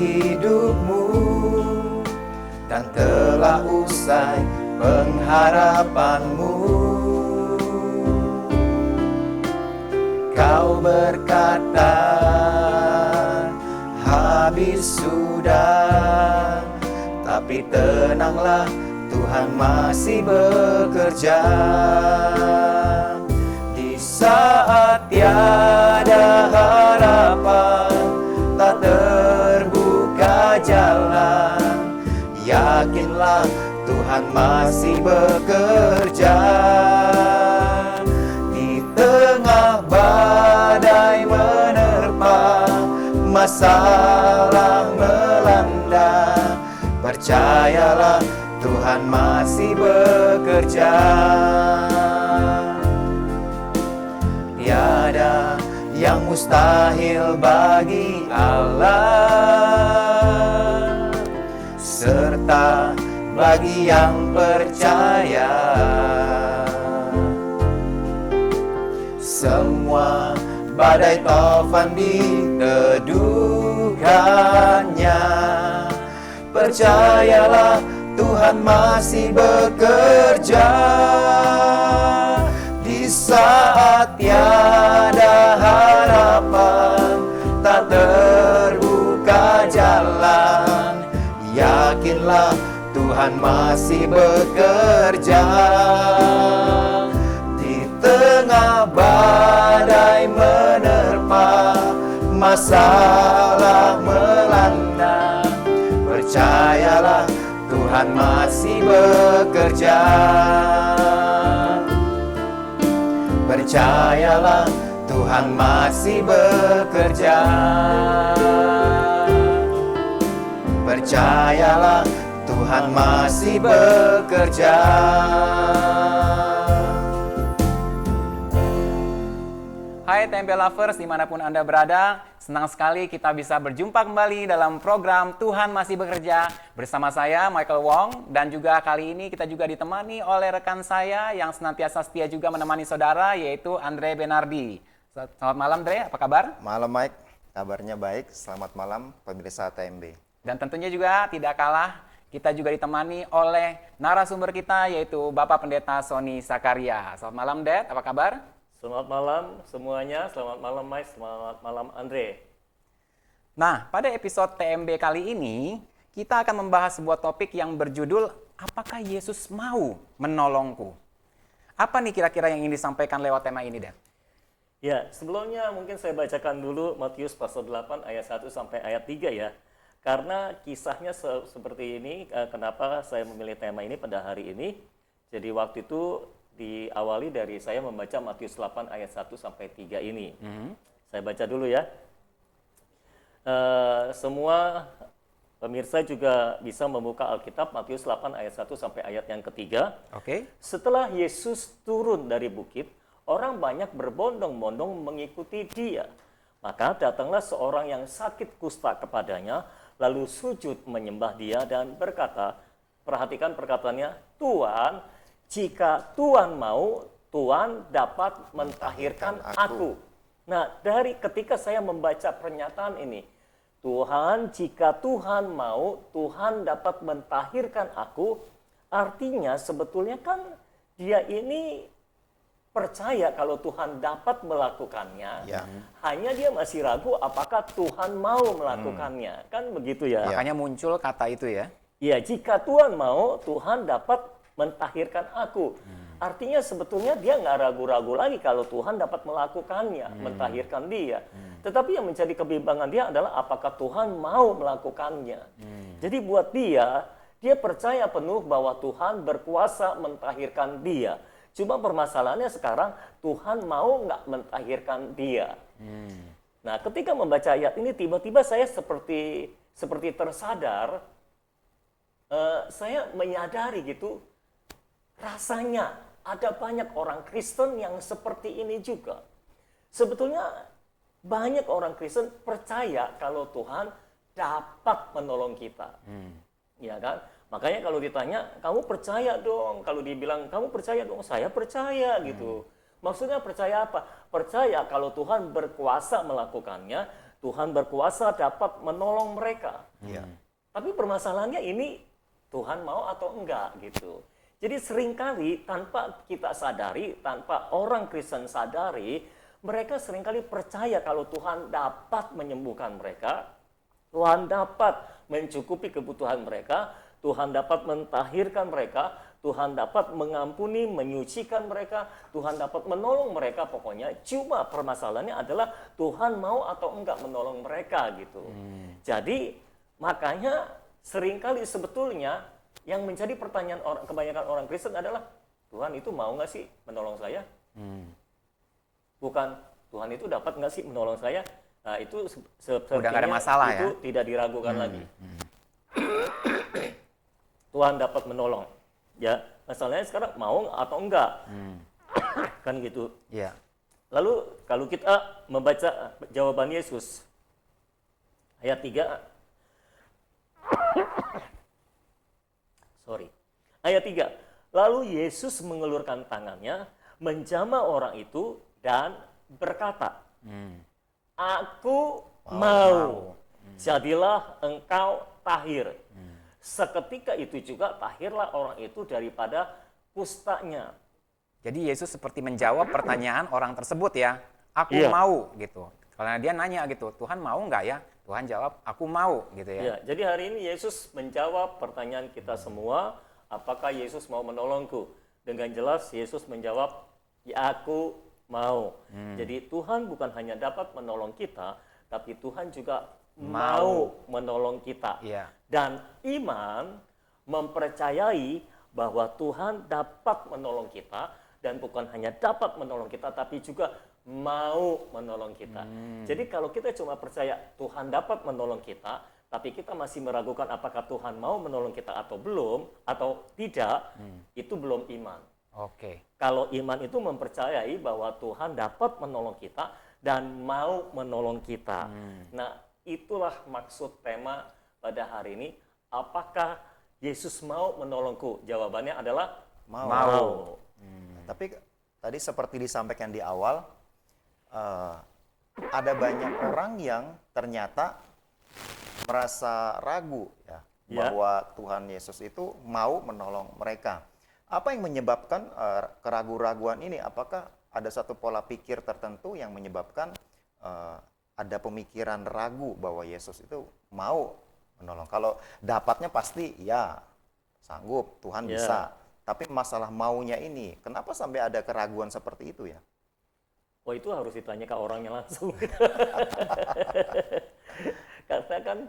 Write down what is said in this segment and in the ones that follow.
hidupmu, dan telah usai pengharapanmu. Kau berkata, habis sudah, tapi tenanglah, Tuhan masih bekerja. Di saat tiada harapan, tak terbuka jalan, yakinlah Tuhan masih bekerja. Di tengah badai menerpa, masalah melanda, percayalah Tuhan masih bekerja. Tiada yang mustahil bagi Allah, serta bagi yang percaya. Semua badai taufan diteduhkannya, percayalah Tuhan masih bekerja. Di saat tiada harapan, tak terbuka jalan, yakinlah Tuhan masih bekerja. Di tengah badai menerpa, masalah melanda, percayalah Tuhan masih bekerja. Percayalah Tuhan masih bekerja. Percayalah Tuhan masih bekerja. Hai TMP Lovers dimanapun Anda berada, senang sekali kita bisa berjumpa kembali dalam program Tuhan Masih Bekerja bersama saya Michael Wong, dan juga kali ini kita juga ditemani oleh rekan saya yang senantiasa setia juga menemani saudara, yaitu Andre Benardi. Selamat malam Andre, apa kabar? Malam Mike, kabarnya baik. Selamat malam pemirsa TMB. Dan tentunya juga tidak kalah, kita juga ditemani oleh narasumber kita, yaitu Bapak Pendeta Sony Sakaria. Selamat malam Dad, apa kabar? Selamat malam semuanya, selamat malam Mike, selamat malam Andre. Nah, pada episode TMB kali ini, kita akan membahas sebuah topik yang berjudul, apakah Yesus mau menolongku? Apa nih kira-kira yang ingin disampaikan lewat tema ini, Dan? Ya, sebelumnya mungkin saya bacakan dulu Matius pasal 8 ayat 1 sampai ayat 3 ya. Karena kisahnya seperti ini, kenapa saya memilih tema ini pada hari ini. Jadi waktu itu diawali dari saya membaca Matius 8 ayat 1 sampai 3 ini. Saya baca dulu ya. Semua pemirsa juga bisa membuka Alkitab Matius 8 ayat 1 sampai ayat yang ketiga. Oke. Setelah Yesus turun dari bukit, orang banyak berbondong-bondong mengikuti dia. Maka datanglah seorang yang sakit kusta kepadanya, lalu sujud menyembah dia dan berkata, perhatikan perkataannya, Tuhan, jika Tuhan mau, Tuhan dapat mentahirkan aku. Nah, dari ketika saya membaca pernyataan ini, Tuhan, jika Tuhan mau, Tuhan dapat mentahirkan aku, artinya sebetulnya kan dia ini percaya kalau Tuhan dapat melakukannya. Ya. Hanya dia masih ragu apakah Tuhan mau melakukannya. Kan begitu ya? Makanya muncul kata itu ya. Ya, jika Tuhan mau, Tuhan dapat mentahirkan aku. Artinya sebetulnya dia nggak ragu-ragu lagi kalau Tuhan dapat melakukannya, mentahirkan dia. Tetapi yang menjadi kebimbangan dia adalah apakah Tuhan mau melakukannya. Jadi buat dia percaya penuh bahwa Tuhan berkuasa mentahirkan dia. Cuma permasalahannya sekarang, Tuhan mau nggak mentahirkan dia. Nah, ketika membaca ayat ini, tiba-tiba saya seperti tersadar, saya menyadari gitu, rasanya ada banyak orang Kristen yang seperti ini juga. Sebetulnya banyak orang Kristen percaya kalau Tuhan dapat menolong kita. Ya kan? Makanya kalau ditanya, kamu percaya dong. Kalau dibilang, kamu percaya dong, saya percaya gitu. Maksudnya percaya apa? Percaya kalau Tuhan berkuasa melakukannya, Tuhan berkuasa dapat menolong mereka. Iya. Tapi permasalahannya ini Tuhan mau atau enggak gitu. Jadi seringkali tanpa kita sadari, tanpa orang Kristen sadari, mereka seringkali percaya kalau Tuhan dapat menyembuhkan mereka, Tuhan dapat mencukupi kebutuhan mereka, Tuhan dapat mentahirkan mereka, Tuhan dapat mengampuni, menyucikan mereka, Tuhan dapat menolong mereka pokoknya. Cuma permasalahannya adalah Tuhan mau atau enggak menolong mereka gitu. Jadi makanya seringkali sebetulnya yang menjadi pertanyaan kebanyakan orang Kristen adalah, Tuhan itu mau nggak sih menolong saya? Bukan, Tuhan itu dapat nggak sih menolong saya? Nah itu Udah nggak ada masalah itu ya? tidak diragukan lagi. Tuhan dapat menolong. Ya, masalahnya sekarang mau atau enggak? Kan gitu. Iya. Lalu kalau kita membaca jawaban Yesus, ayat 3, ayat 3, lalu Yesus mengelurkan tangannya, menjamah orang itu dan berkata, Aku mau, jadilah engkau tahir. Seketika itu juga tahirlah orang itu daripada kustanya. Jadi Yesus seperti menjawab pertanyaan orang tersebut ya. Aku Iya. mau gitu. Karena dia nanya gitu, Tuhan mau nggak ya? Tuhan jawab, aku mau gitu ya. Ya, jadi hari ini Yesus menjawab pertanyaan kita semua, apakah Yesus mau menolongku? Dengan jelas Yesus menjawab, ya aku mau. Jadi Tuhan bukan hanya dapat menolong kita, tapi Tuhan juga mau menolong kita. Iya. Dan iman mempercayai bahwa Tuhan dapat menolong kita, dan bukan hanya dapat menolong kita, tapi juga mau menolong kita. Jadi kalau kita cuma percaya Tuhan dapat menolong kita, tapi kita masih meragukan apakah Tuhan mau menolong kita atau belum, atau tidak, itu belum iman. Oke. Kalau iman itu mempercayai bahwa Tuhan dapat menolong kita dan mau menolong kita. Nah, itulah maksud tema pada hari ini. Apakah Yesus mau menolongku? Jawabannya adalah mau. Tapi tadi seperti disampaikan di awal, ada banyak orang yang ternyata merasa ragu ya, bahwa Tuhan Yesus itu mau menolong mereka. Apa yang menyebabkan keraguan-raguan ini? Apakah ada satu pola pikir tertentu yang menyebabkan ada pemikiran ragu bahwa Yesus itu mau menolong? Kalau dapatnya pasti ya sanggup, Tuhan bisa. Tapi masalah maunya ini, kenapa sampai ada keraguan seperti itu ya? Oh, itu harus ditanya ke orangnya langsung. Karena kan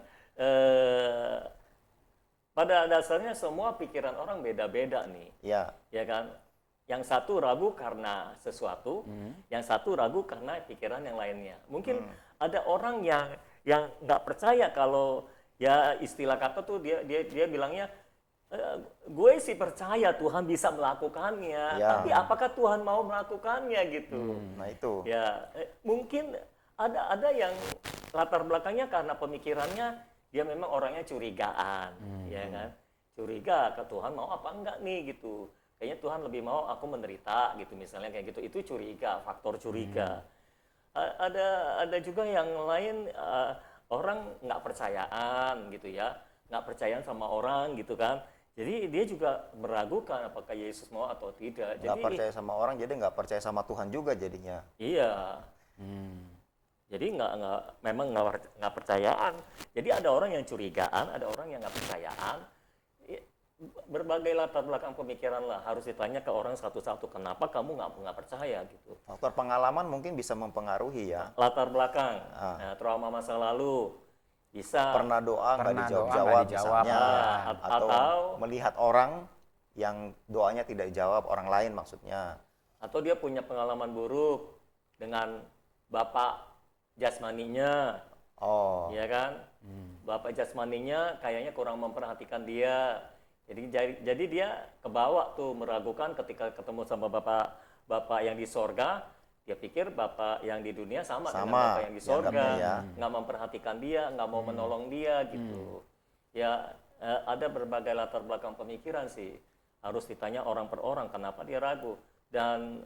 pada dasarnya semua pikiran orang beda-beda nih. Ya. Ya kan? Yang satu ragu karena sesuatu, yang satu ragu karena pikiran yang lainnya. Mungkin ada orang yang nggak percaya kalau ya istilah kata tuh dia bilangnya, gue sih percaya Tuhan bisa melakukannya, tapi apakah Tuhan mau melakukannya gitu? Nah itu. Ya, mungkin ada yang latar belakangnya karena pemikirannya dia memang orangnya curigaan, ya kan? Curiga ke Tuhan mau apa enggak nih gitu. Kayaknya Tuhan lebih mau aku menderita gitu misalnya kayak gitu. Itu curiga, faktor curiga. Ada juga yang lain orang nggak percayaan gitu ya, nggak percayaan sama orang gitu kan. Jadi dia juga meragukan apakah Yesus mau atau tidak. Nggak percaya sama orang, jadi nggak percaya sama Tuhan juga jadinya. Iya. Jadi memang nggak percayaan. Jadi ada orang yang curigaan, ada orang yang nggak percayaan. Berbagai latar belakang pemikiran lah harus ditanya ke orang satu-satu. Kenapa kamu nggak percaya gitu? Faktor pengalaman mungkin bisa mempengaruhi ya. Latar belakang, trauma masa lalu, bisa Pernah doa nggak nggak dijawab dijawab, misalnya, atau melihat orang yang doanya tidak dijawab, orang lain maksudnya. atau dia punya pengalaman buruk dengan bapak jasmaninya, ya kan? Bapak jasmaninya kayaknya kurang memperhatikan dia. Jadi dia kebawa tuh meragukan ketika ketemu sama bapak yang di sorga. Dia pikir bapak yang di dunia sama dengan bapak yang di sorga, nggak memperhatikan dia, nggak mau menolong dia gitu. Ya ada berbagai latar belakang pemikiran sih. Harus ditanya orang per orang kenapa dia ragu. Dan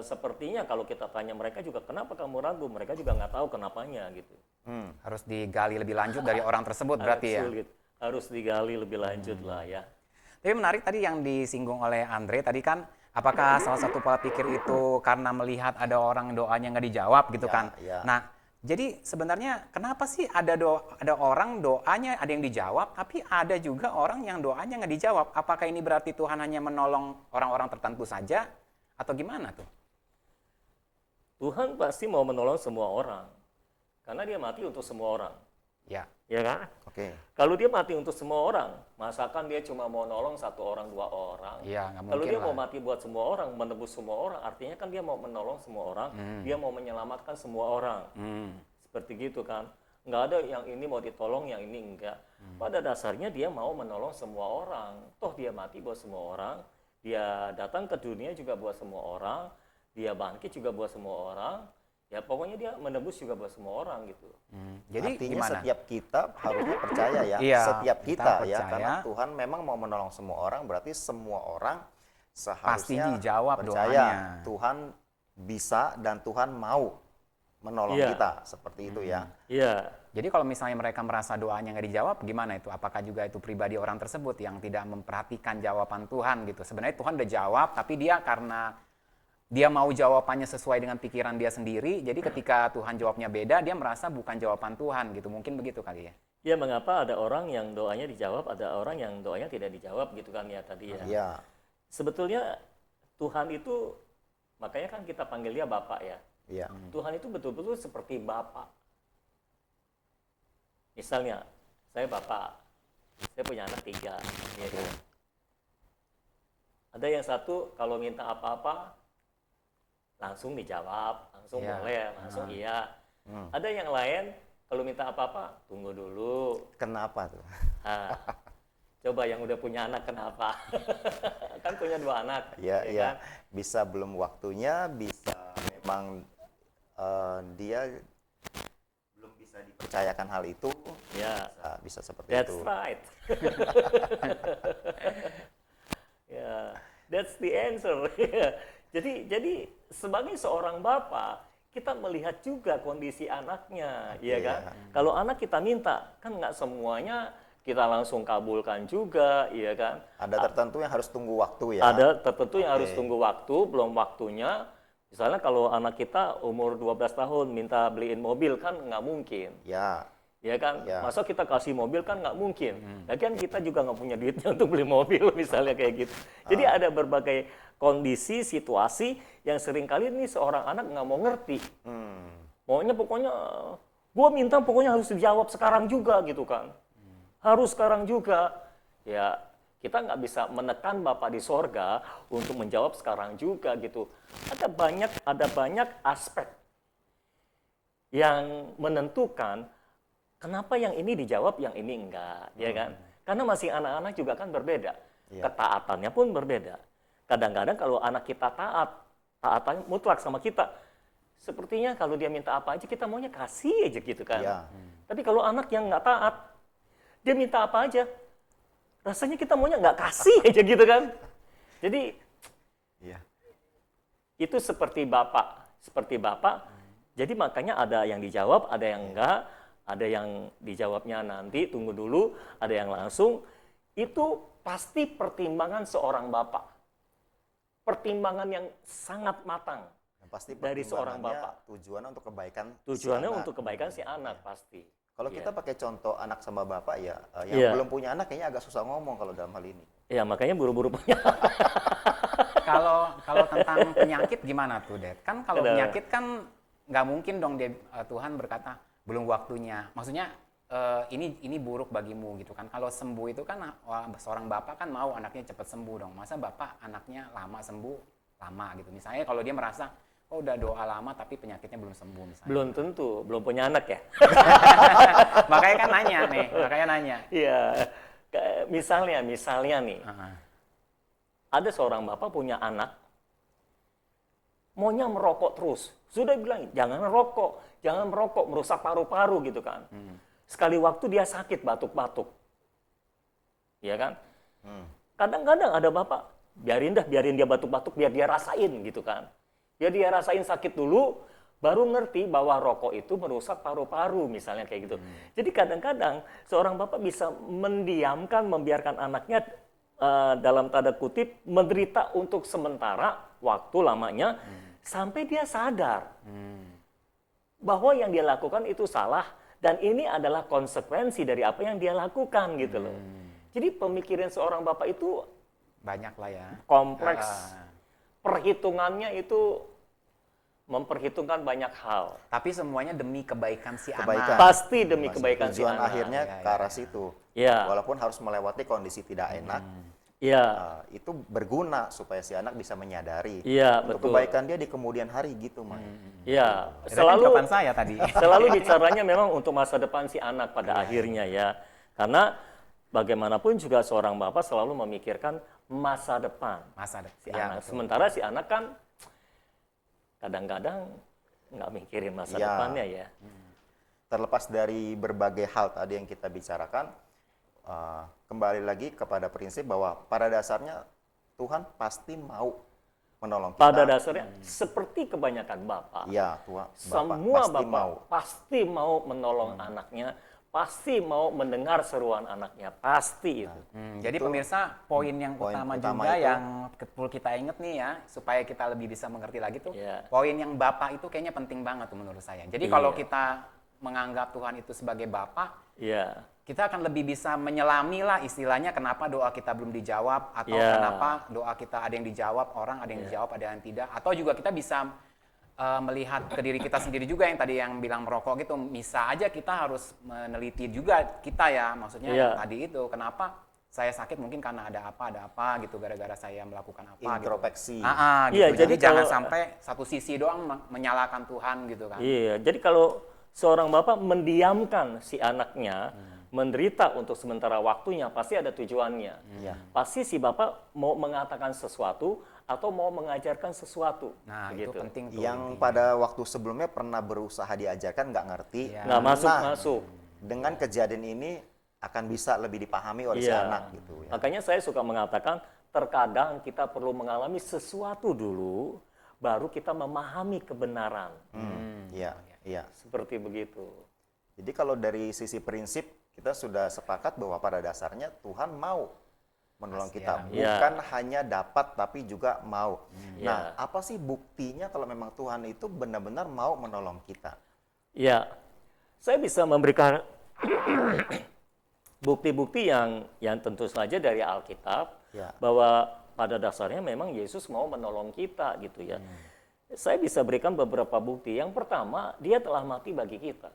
sepertinya kalau kita tanya mereka juga, kenapa kamu ragu? Mereka juga nggak tahu kenapanya gitu. Harus digali lebih lanjut dari orang tersebut berarti ya. Sulit. Harus digali lebih lanjut lah ya. Tapi menarik tadi yang disinggung oleh Andre tadi kan, apakah salah satu pola pikir itu karena melihat ada orang doanya nggak dijawab gitu Ya, kan? ya. Nah, jadi sebenarnya kenapa sih ada orang doanya ada yang dijawab, tapi ada juga orang yang doanya nggak dijawab? Apakah ini berarti Tuhan hanya menolong orang-orang tertentu saja, atau gimana tuh? Tuhan pasti mau menolong semua orang. Karena dia mati untuk semua orang. Ya, Ya kan? Oke. Kalau dia mati untuk semua orang, masakan dia cuma mau nolong 1 orang, 2 orang? iya nggak Kalau mungkin dia lah. mau mati buat semua orang, menebus semua orang, artinya kan dia mau menolong semua orang, dia mau menyelamatkan semua orang. Seperti gitu kan. Nggak ada yang ini mau ditolong, yang ini enggak. Pada dasarnya dia mau menolong semua orang. Toh dia mati buat semua orang, dia datang ke dunia juga buat semua orang, dia bangkit juga buat semua orang. Ya pokoknya dia menebus juga buat semua orang gitu. Jadi Artinya gimana? setiap kita harusnya percaya ya. Iya, Setiap kita kita ya, percaya. karena Tuhan memang mau menolong semua orang, berarti semua orang Pasti seharusnya dijawab percaya doanya. Tuhan bisa dan Tuhan mau menolong Iya. kita, seperti itu ya. Iya. Jadi kalau misalnya mereka merasa doanya nggak dijawab, gimana itu? Apakah juga itu pribadi orang tersebut yang tidak memperhatikan jawaban Tuhan gitu? Sebenarnya Tuhan udah jawab, tapi dia karena dia mau jawabannya sesuai dengan pikiran dia sendiri, jadi ketika Tuhan jawabnya beda, dia merasa bukan jawaban Tuhan gitu. Mungkin begitu kali ya? Ya mengapa ada orang yang doanya dijawab, ada orang yang doanya tidak dijawab gitu kan ya tadi ya. Iya. Sebetulnya Tuhan itu, makanya kan kita panggil dia Bapak ya. Iya. Tuhan itu betul-betul seperti Bapak. Misalnya, saya Bapak, saya punya anak 3. Ya kan? Ada yang satu kalau minta apa-apa, langsung dijawab, langsung Iya. boleh, langsung iya. Ada yang lain, kalau minta apa-apa, tunggu dulu. Kenapa tuh? Nah, coba yang udah punya anak kenapa? Kan punya 2 anak. Iya, ya iya. kan? Bisa belum waktunya, bisa memang dia belum bisa dipercayakan hal itu. Ya, Bisa seperti that's itu. right. Ya, that's the answer. Jadi sebagai seorang bapak, kita melihat juga kondisi anaknya, ya Iya. kan? Kalau anak kita minta, kan nggak semuanya kita langsung kabulkan juga, ya kan? Ada tertentu yang harus tunggu waktu ya. Ada tertentu yang harus Oke. tunggu waktu, belum waktunya. Misalnya kalau anak kita umur 12 tahun minta beliin mobil, kan nggak mungkin. Ya. Ya kan, Ya. masa kita kasih mobil kan nggak mungkin. Lagian kita juga nggak punya duitnya untuk beli mobil misalnya kayak gitu. Jadi ada berbagai kondisi, situasi yang seringkali ini seorang anak nggak mau ngerti. Maunya pokoknya, gua minta pokoknya harus dijawab sekarang juga gitu kan. Harus sekarang juga. Ya kita nggak bisa menekan Bapak di sorga untuk menjawab sekarang juga gitu. Ada banyak aspek yang menentukan kenapa yang ini dijawab, yang ini enggak, ya kan? Karena masih anak-anak juga kan berbeda. Iya. Ketaatannya pun berbeda. Kadang-kadang kalau anak kita taatannya mutlak sama kita, sepertinya kalau dia minta apa aja, kita maunya kasih aja gitu kan. Iya. Tapi kalau anak yang nggak taat, dia minta apa aja, rasanya kita maunya nggak kasih aja gitu kan. Jadi Iya. itu seperti bapak. Jadi makanya ada yang dijawab, ada yang enggak, ada yang dijawabnya nanti, tunggu dulu, ada yang langsung. Itu pasti pertimbangan seorang bapak. Pertimbangan yang sangat matang. Yang pasti Dari seorang pertimbangannya bapak. Tujuannya untuk kebaikan. Tujuannya si anak. untuk kebaikan si anak pasti. Kalau Iya. kita pakai contoh anak sama bapak ya, yang Iya. belum punya anak kayaknya agak susah ngomong kalau dalam hal ini. Ya makanya buru-buru punya. Kalau tentang penyakit gimana tuh, Dad? Kan kalau Kenapa? penyakit kan nggak mungkin dong Tuhan berkata belum waktunya. Maksudnya ini buruk bagimu gitu kan. Kalau sembuh itu kan seorang bapak kan mau anaknya cepat sembuh dong. Masa bapak anaknya lama sembuh lama gitu. Misalnya kalau dia merasa oh udah doa lama tapi penyakitnya belum sembuh misalnya. Belum tentu, belum punya anak ya. Makanya kan nanya. Iya. Misalnya nih, Heeh. ada seorang bapak punya anak, maunya merokok terus. Sudah bilang, jangan merokok, merusak paru-paru gitu kan. Sekali waktu dia sakit, batuk-batuk. Iya kan? Kadang-kadang ada bapak, biarin dia batuk-batuk, biar dia rasain gitu kan. Biar dia rasain sakit dulu, baru ngerti bahwa rokok itu merusak paru-paru misalnya kayak gitu. Jadi kadang-kadang seorang bapak bisa mendiamkan, membiarkan anaknya dalam tanda kutip menderita untuk sementara waktu lamanya sampai dia sadar bahwa yang dia lakukan itu salah dan ini adalah konsekuensi dari apa yang dia lakukan gitu loh. Jadi pemikiran seorang bapak itu Banyak lah ya. kompleks, perhitungannya itu memperhitungkan banyak hal. Tapi semuanya demi kebaikan si Kebaikan. anak. Pasti demi kebaikan si Tujuan anak. akhirnya Ya, ke arah situ. Ya. Walaupun harus melewati kondisi tidak enak, Iya, itu berguna supaya si anak bisa menyadari iya untuk betul. kebaikan dia di kemudian hari gitu, Mas. Iya, Selalu selalu saya tadi. selalu bicaranya memang untuk masa depan si anak pada akhirnya ya. Karena bagaimanapun juga seorang bapak selalu memikirkan masa depan Masa depan. si Ya, anak. betul. Sementara si anak kan kadang-kadang nggak mikirin masa Iya. depannya ya. Terlepas dari berbagai hal tadi yang kita bicarakan, kembali lagi kepada prinsip bahwa pada dasarnya Tuhan pasti mau menolong kita. Pada dasarnya seperti kebanyakan bapak, Iya, Tuhan. semua pasti bapak mau. pasti mau menolong anaknya, pasti mau mendengar seruan anaknya, pasti itu. Jadi pemirsa, poin yang Poin utama utama juga itu. yang perlu kita ingat nih ya, supaya kita lebih bisa mengerti lagi tuh, Iya. poin yang Bapak itu kayaknya penting banget tuh menurut saya. Jadi kalau kita menganggap Tuhan itu sebagai Bapak, Iya. kita akan lebih bisa menyelami lah istilahnya kenapa doa kita belum dijawab, atau Iya. kenapa doa kita ada yang dijawab, orang ada yang dijawab, ada yang tidak. Atau juga kita bisa melihat ke diri kita sendiri juga yang tadi yang bilang merokok gitu, bisa aja kita harus meneliti juga kita ya, maksudnya Iya. yang tadi itu, kenapa saya sakit mungkin karena ada apa gitu, gara-gara saya melakukan apa Introspeksi. gitu. Gitu. Iya, jadi jadi jangan kalau- sampai satu sisi doang menyalahkan Tuhan gitu kan. Iya, jadi kalau seorang bapak mendiamkan si anaknya menderita untuk sementara waktunya, pasti ada tujuannya. Iya. Pasti si bapak mau mengatakan sesuatu atau mau mengajarkan sesuatu. Nah, itu begitu. penting tuh. Yang pada waktu sebelumnya pernah berusaha diajarkan nggak ngerti. Iya. Nggak Nah, masuk. dengan kejadian ini akan bisa lebih dipahami oleh si Iya. anak gitu ya. Makanya saya suka mengatakan terkadang kita perlu mengalami sesuatu dulu, baru kita memahami kebenaran. Iya, iya. Seperti begitu. Jadi kalau dari sisi prinsip kita sudah sepakat bahwa pada dasarnya Tuhan mau menolong kita, Iya. bukan hanya dapat tapi juga mau. Nah, Iya. apa sih buktinya kalau memang Tuhan itu benar-benar mau menolong kita? Ya, saya bisa memberikan bukti-bukti yang tentu saja dari Alkitab Ya. bahwa pada dasarnya memang Yesus mau menolong kita gitu ya. Saya bisa berikan beberapa bukti. Yang pertama, dia telah mati bagi kita.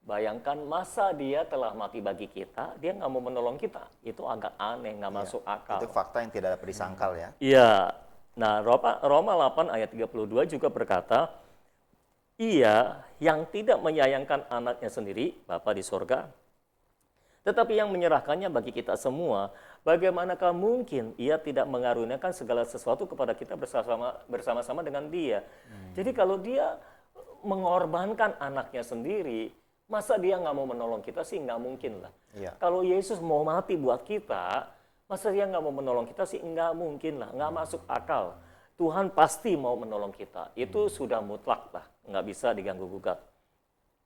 Bayangkan masa dia telah mati bagi kita, dia nggak mau menolong kita. Itu agak aneh, nggak masuk akal. Itu fakta yang tidak dapat disangkal ya. Iya. Nah, Roma 8 ayat 32 juga berkata, ia yang tidak menyayangkan anaknya sendiri, Bapa di sorga, tetapi yang menyerahkannya bagi kita semua, bagaimanakah mungkin ia tidak mengaruniakan segala sesuatu kepada kita bersama-sama dengan dia. Jadi kalau dia mengorbankan anaknya sendiri, masa dia nggak mau menolong kita sih? Nggak mungkin lah. Iya. Kalau Yesus mau mati buat kita, masa dia nggak mau menolong kita sih? Nggak mungkin lah, nggak masuk akal. Tuhan pasti mau menolong kita. Itu sudah mutlak lah, nggak bisa diganggu-gugat.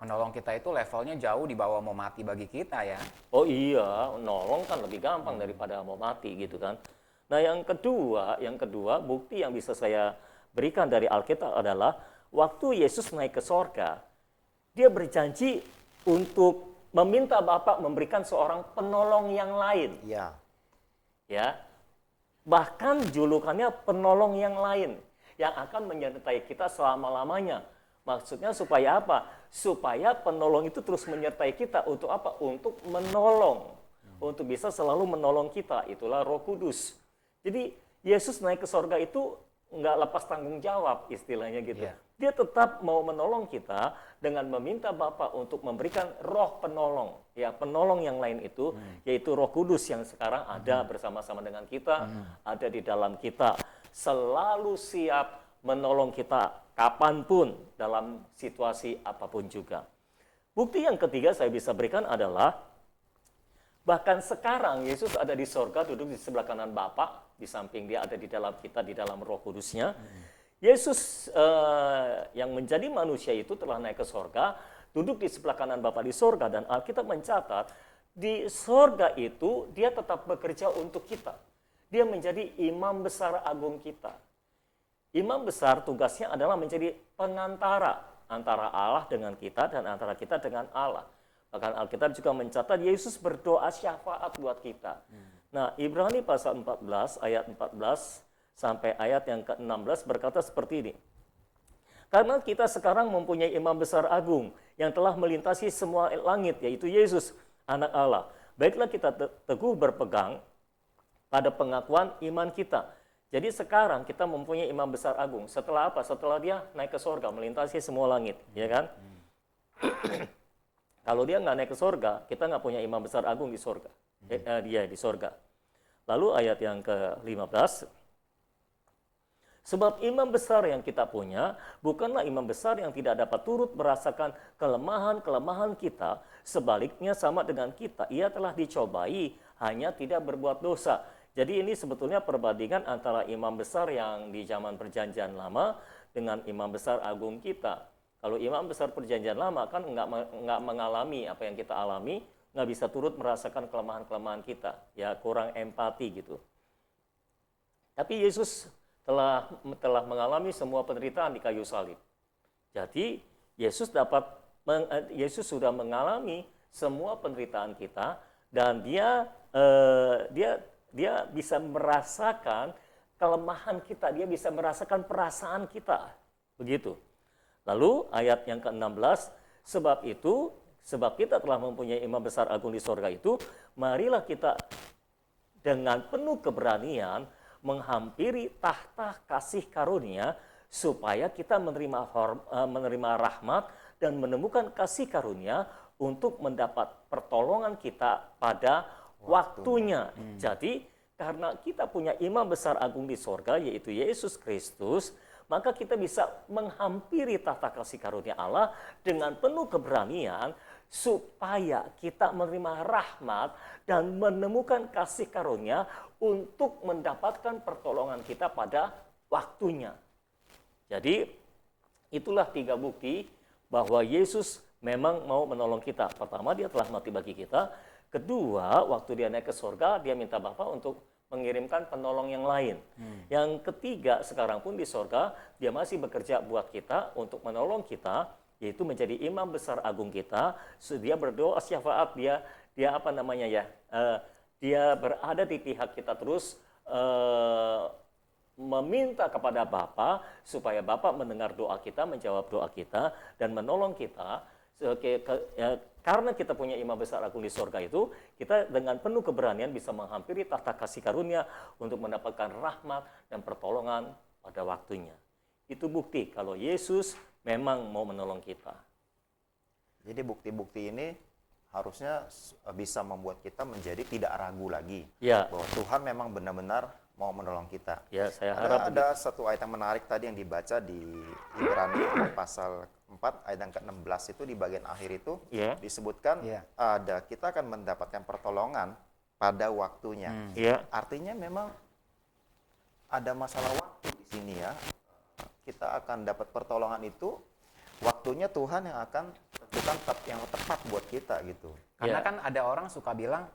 Menolong kita itu levelnya jauh di bawah mau mati bagi kita ya. Oh iya, nolong kan lebih gampang daripada mau mati gitu kan. Nah yang kedua, bukti yang bisa saya berikan dari Alkitab adalah waktu Yesus naik ke sorga, dia berjanji untuk meminta Bapa memberikan seorang penolong yang lain. Iya. Ya, bahkan julukannya penolong yang lain yang akan menyertai kita selama-lamanya. Maksudnya supaya apa? Supaya penolong itu terus menyertai kita untuk apa? Untuk menolong, untuk bisa selalu menolong kita. Itulah Roh Kudus. Jadi Yesus naik ke sorga itu nggak lepas tanggung jawab istilahnya gitu. Iya. Dia tetap mau menolong kita dengan meminta Bapa untuk memberikan roh penolong. Ya, penolong yang lain itu yaitu Roh Kudus yang sekarang ada bersama-sama dengan kita, ada di dalam kita, selalu siap menolong kita kapanpun dalam situasi apapun juga. Bukti yang ketiga saya bisa berikan adalah Bahkan sekarang Yesus ada di sorga, duduk di sebelah kanan Bapa, di samping dia ada di dalam kita, di dalam Roh Kudusnya. Yesus yang menjadi manusia itu telah naik ke sorga, duduk di sebelah kanan Bapa di sorga, dan Alkitab mencatat di sorga itu dia tetap bekerja untuk kita. Dia menjadi imam besar agung kita. Imam besar tugasnya adalah menjadi pengantara antara Allah dengan kita dan antara kita dengan Allah. Bahkan Alkitab juga mencatat Yesus berdoa syafaat buat kita. Nah, Ibrani pasal 14 ayat 14 sampai ayat yang ke-16 berkata seperti ini. Karena kita sekarang mempunyai imam besar agung yang telah melintasi semua langit, yaitu Yesus, anak Allah. Baiklah kita teguh berpegang pada pengakuan iman kita. Jadi sekarang kita mempunyai imam besar agung. Setelah apa? Setelah dia naik ke sorga, melintasi semua langit, ya kan? Kalau dia nggak naik ke sorga, kita nggak punya imam besar agung di sorga. Dia di sorga. Lalu ayat yang ke-15. Sebab imam besar yang kita punya bukanlah imam besar yang tidak dapat turut merasakan kelemahan-kelemahan kita. Sebaliknya sama dengan kita, ia telah dicobai, hanya tidak berbuat dosa. Jadi ini sebetulnya perbandingan antara imam besar yang di zaman perjanjian lama dengan imam besar agung kita. Kalau imam besar perjanjian lama kan nggak mengalami apa yang kita alami, nggak bisa turut merasakan kelemahan-kelemahan kita, ya kurang empati gitu. Tapi Yesus telah mengalami semua penderitaan di kayu salib. Jadi Yesus sudah mengalami semua penderitaan kita dan dia bisa merasakan kelemahan kita, dia bisa merasakan perasaan kita, begitu. Lalu ayat yang ke-16, sebab kita telah mempunyai imam besar agung di sorga itu, marilah kita dengan penuh keberanian menghampiri tahta kasih karunia, supaya kita menerima rahmat dan menemukan kasih karunia untuk mendapat pertolongan kita pada waktunya. Jadi karena kita punya imam besar agung di sorga, yaitu Yesus Kristus, maka kita bisa menghampiri tahta kasih karunia Allah dengan penuh keberanian supaya kita menerima rahmat dan menemukan kasih karunia untuk mendapatkan pertolongan kita pada waktunya. Jadi itulah 3 bukti bahwa Yesus memang mau menolong kita. Pertama, dia telah mati bagi kita. Kedua, waktu dia naik ke surga, dia minta Bapa untuk mengirimkan penolong yang lain. Yang ketiga, sekarang pun di sorga, dia masih bekerja buat kita untuk menolong kita, yaitu menjadi imam besar agung kita. Dia berdoa syafaat, dia dia berada di pihak kita terus, meminta kepada Bapa supaya Bapa mendengar doa kita, menjawab doa kita, dan menolong kita. Karena kita punya imam besar agung di sorga itu, kita dengan penuh keberanian bisa menghampiri tahta kasih karunia untuk mendapatkan rahmat dan pertolongan pada waktunya. Itu bukti kalau Yesus memang mau menolong kita. Jadi bukti-bukti ini harusnya bisa membuat kita menjadi tidak ragu lagi. Ya. Bahwa Tuhan memang benar-benar mau menolong kita. Ya, saya harap ada satu ayat yang menarik tadi yang dibaca di Ibrani pasal 4 ayat yang ke-16 itu di bagian akhir itu disebutkan kita akan mendapatkan pertolongan pada waktunya. Artinya memang ada masalah waktu di sini ya. Kita akan dapat pertolongan itu waktunya Tuhan yang akan tentukan yang tepat buat kita gitu. Karena kan ada orang suka bilang,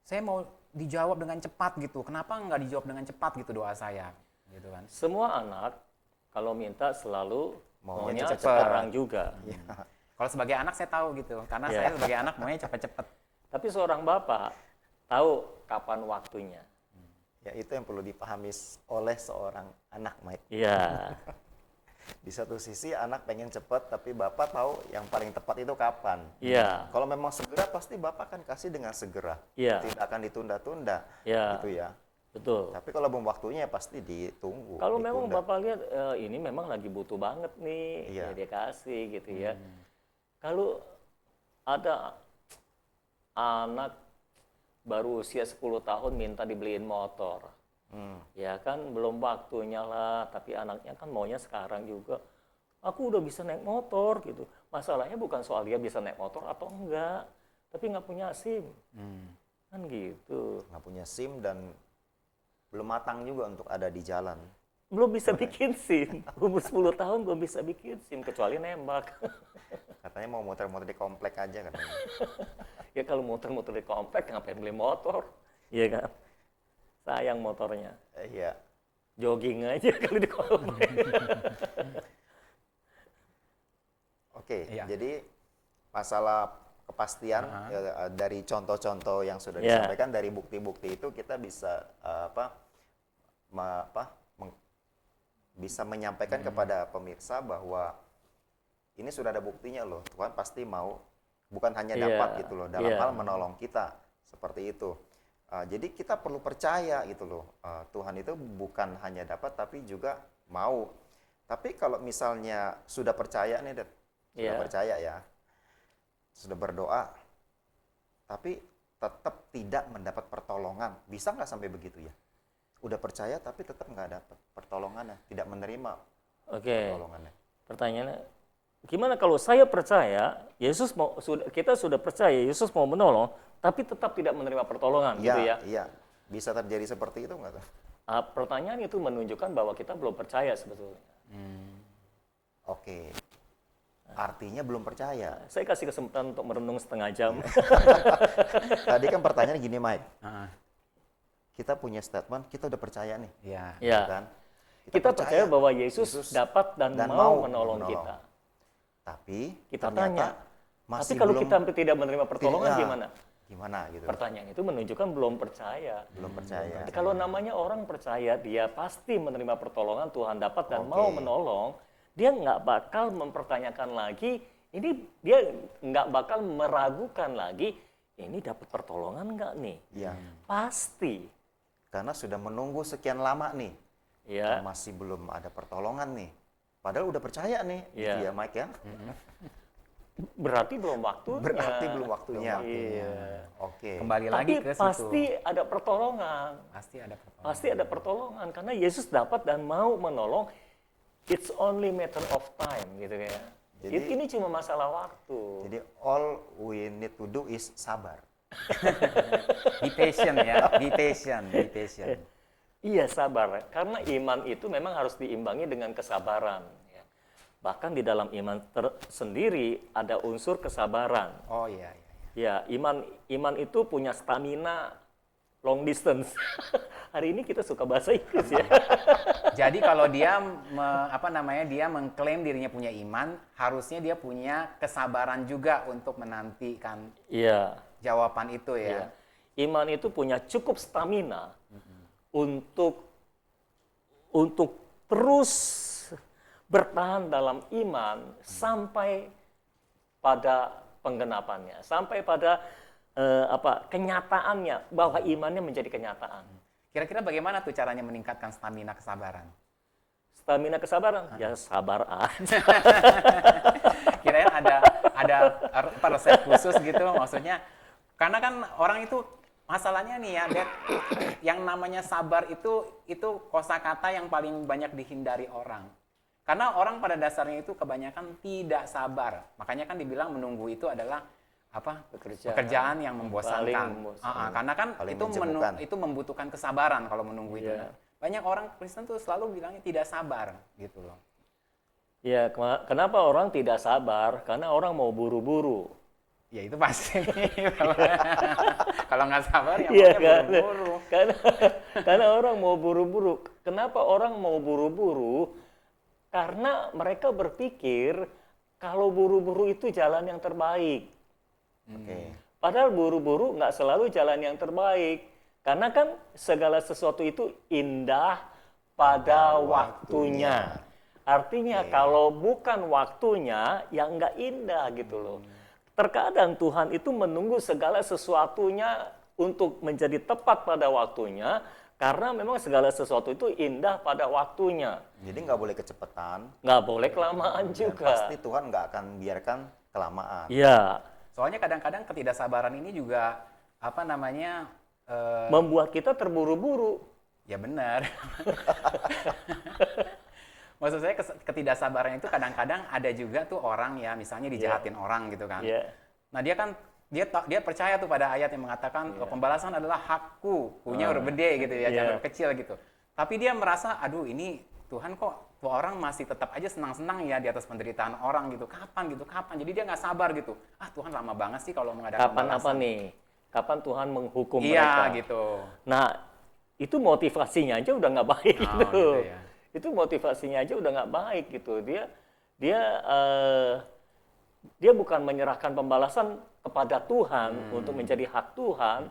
saya mau dijawab dengan cepat gitu. Kenapa nggak dijawab dengan cepat gitu doa saya? Gitu kan. Semua anak kalau minta selalu maunya cepet. sekarang juga. Kalau sebagai anak saya tahu gitu. Karena saya sebagai anak maunya cepat-cepat. Tapi seorang bapak tahu kapan waktunya. Ya itu yang perlu dipahami oleh seorang anak, Mike. Iya. Di satu sisi anak pengen cepat, tapi bapak tahu yang paling tepat itu kapan. Iya. Kalau memang segera, pasti bapak akan kasih dengan segera. Iya. Tidak akan ditunda-tunda. Iya. Gitu ya. Betul. Tapi kalau belum waktunya pasti ditunggu. Kalau memang ditunda. bapak lihat ini memang lagi butuh banget nih, ya dia kasih gitu ya. Kalau ada anak baru usia 10 tahun minta dibeliin motor. Ya kan belum waktunya lah, tapi anaknya kan maunya sekarang juga. Aku udah bisa naik motor gitu. Masalahnya bukan soal dia bisa naik motor atau enggak, tapi nggak punya SIM. Kan gitu. Nggak punya SIM dan belum matang juga untuk ada di jalan. Belum bisa bikin SIM. Umur 10 tahun belum bisa bikin SIM kecuali nembak. Katanya mau muter-muter di komplek aja katanya. Ya kalau muter-muter di komplek ngapain beli motor? Iya kan? Sayang motornya. Iya. Jogging aja kalau di komplek. Oke, Iya. jadi masalah kepastian dari contoh-contoh yang sudah Iya. disampaikan, dari bukti-bukti itu kita bisa bisa menyampaikan kepada pemirsa bahwa ini sudah ada buktinya loh, Tuhan pasti mau, bukan hanya Iya, dapat gitu loh, dalam iya. hal menolong kita seperti itu. Jadi kita perlu percaya gitu loh, Tuhan itu bukan hanya dapat tapi juga mau. Tapi kalau misalnya sudah percaya nih, Dad, sudah Iya. percaya ya, sudah berdoa, tapi tetap tidak mendapat pertolongan, bisa nggak sampai begitu ya? Udah percaya tapi tetap nggak dapat pertolongannya, tidak menerima Oke. pertolongannya. Pertanyaannya, gimana kalau saya percaya kita sudah percaya Yesus mau menolong, tapi tetap tidak menerima pertolongan, gitu ya? Iya, bisa terjadi seperti itu nggak tuh? Pertanyaan itu menunjukkan bahwa kita belum percaya sebetulnya. Oke, artinya belum percaya. Saya kasih kesempatan untuk merenung setengah jam. Tadi kan pertanyaan gini, Mike. Ah, Kita punya statement, kita udah percaya nih, Iya. Ya, gitu kan? kita percaya bahwa Yesus dapat dan mau menolong kita. Tapi Kita ternyata tanya, masih tapi kalau belum kita tidak menerima pertolongan tidak- gimana? Gimana gitu? Pertanyaan itu menunjukkan belum percaya. Belum percaya. Kalau namanya orang percaya, dia pasti menerima pertolongan, Tuhan dapat dan Oke. mau menolong, dia nggak bakal mempertanyakan lagi, dia nggak bakal meragukan lagi, ini dapat pertolongan nggak nih? Iya. Pasti. Karena sudah menunggu sekian lama nih, Ya, masih belum ada pertolongan nih. Padahal udah percaya nih, Iya. gitu ya Mike ya. berarti belum waktunya. Berarti belum waktunya. Iya. Oke. Kembali Tapi lagi ke situ. pasti ada pertolongan. Pasti ada pertolongan. Pasti ada pertolongan karena Yesus dapat dan mau menolong. It's only matter of time gitu ya. Jadi- Ini cuma masalah waktu. Jadi all we need to do is sabar. Be patient ya, be patient, be patient. Iya sabar, karena iman itu memang harus diimbangi dengan kesabaran. Ya. Bahkan di dalam iman sendiri ada unsur kesabaran. Oh iya, iya. Ya, iman itu punya stamina long distance. Hari ini kita suka bahasa Inggris ya. Jadi kalau dia dia mengklaim dirinya punya iman, harusnya dia punya kesabaran juga untuk menantikan Iya. jawaban itu Ya. ya. Iman itu punya cukup stamina untuk terus bertahan dalam iman sampai pada penggenapannya, sampai pada kenyataannya bahwa imannya menjadi kenyataan. Kira-kira bagaimana tuh caranya meningkatkan stamina kesabaran? Stamina kesabaran, ya sabar aja. Kirain ada resep khusus gitu maksudnya. Karena kan orang itu masalahnya nih ya, Dad, yang namanya sabar itu kosakata yang paling banyak dihindari orang. Karena orang pada dasarnya itu kebanyakan tidak sabar. Makanya kan dibilang menunggu itu adalah pekerjaan yang membosankan. Paling membosankan. Karena kan Paling itu menjemukan. itu membutuhkan kesabaran kalau menunggu itu. Iya. Banyak orang Kristen tuh selalu bilangnya tidak sabar gitu loh. Ya, kenapa orang tidak sabar? Karena orang mau buru-buru. Ya itu pasti. Kalau nggak sabar ya Iya maunya kan? buru-buru. Karena orang mau buru-buru. Kenapa orang mau buru-buru? Karena mereka berpikir kalau buru-buru itu jalan yang terbaik. Oke. Padahal buru-buru nggak selalu jalan yang terbaik. Karena kan segala sesuatu itu indah pada waktunya. Artinya kalau bukan waktunya, ya nggak indah gitu loh. Terkadang Tuhan itu menunggu segala sesuatunya untuk menjadi tepat pada waktunya, karena memang segala sesuatu itu indah pada waktunya. Jadi nggak boleh kecepatan. Nggak boleh kelamaan Dan juga. pasti Tuhan nggak akan biarkan kelamaan. Ya, Soalnya kadang-kadang ketidaksabaran ini juga membuat kita terburu-buru. ya benar. Maksud saya ketidaksabaran itu kadang-kadang ada juga tuh orang ya misalnya dijahatin orang gitu kan. Ya, Nah dia kan dia percaya tuh pada ayat yang mengatakan pembalasan adalah hakku, punya huruf gede gitu ya, jangan huruf kecil gitu. Tapi dia merasa, aduh ini Tuhan kok orang masih tetap aja senang-senang ya di atas penderitaan orang gitu. Kapan gitu, kapan? Jadi dia nggak sabar gitu. Ah Tuhan lama banget sih kalau mengadakan Kapan pembalasan. apa nih? Kapan Tuhan menghukum Iya mereka? gitu. Nah, itu motivasinya aja udah nggak baik Oh, gitu. gitu ya. Itu motivasinya aja udah nggak baik gitu. Dia bukan menyerahkan pembalasan kepada Tuhan untuk menjadi hak Tuhan,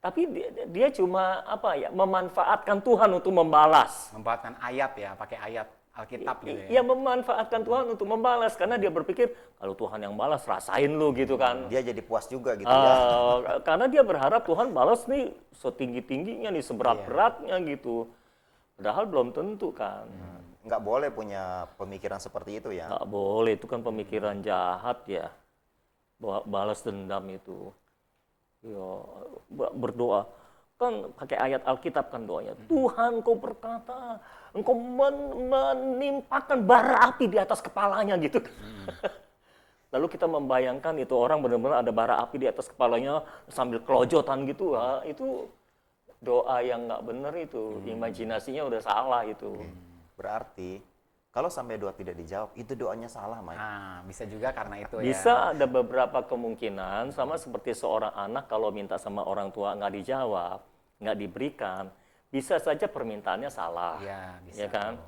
tapi dia cuma memanfaatkan Tuhan untuk membalas. Membuatkan ayat ya, pakai ayat Alkitab gitu ya. Ia memanfaatkan Tuhan untuk membalas karena dia berpikir kalau Tuhan yang balas rasain lu gitu kan. Dia jadi puas juga gitu ya. Karena dia berharap Tuhan balas nih setinggi-tingginya nih, seberat-beratnya gitu. Padahal belum tentu kan. Nggak boleh punya pemikiran seperti itu ya. Nggak boleh, itu kan pemikiran jahat ya. Balas dendam itu. Ya, berdoa. Kan pakai ayat Alkitab kan doanya. Tuhan kau berkata, engkau menimpakan bara api di atas kepalanya gitu. Lalu kita membayangkan itu orang benar-benar ada bara api di atas kepalanya sambil kelojotan gitu. Itu doa yang nggak benar itu. Imajinasinya udah salah itu. Berarti kalau sampai doa tidak dijawab, itu doanya salah, Mike. Nah, bisa juga karena itu ya. Bisa ada beberapa kemungkinan, sama seperti seorang anak kalau minta sama orang tua nggak dijawab, nggak diberikan, bisa saja permintaannya salah. Iya, bisa. Ya kan?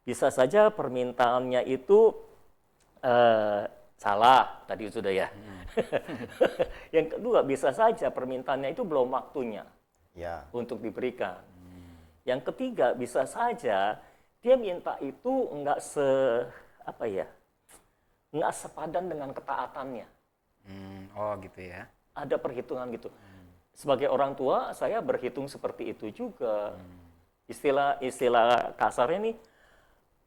Bisa saja permintaannya itu salah, tadi sudah ya. Yang kedua, bisa saja permintaannya itu belum waktunya Ya. untuk diberikan. Yang ketiga, bisa saja dia minta itu nggak sepadan dengan ketaatannya. Oh gitu ya. Ada perhitungan gitu. Sebagai orang tua, saya berhitung seperti itu juga. Istilah kasarnya nih,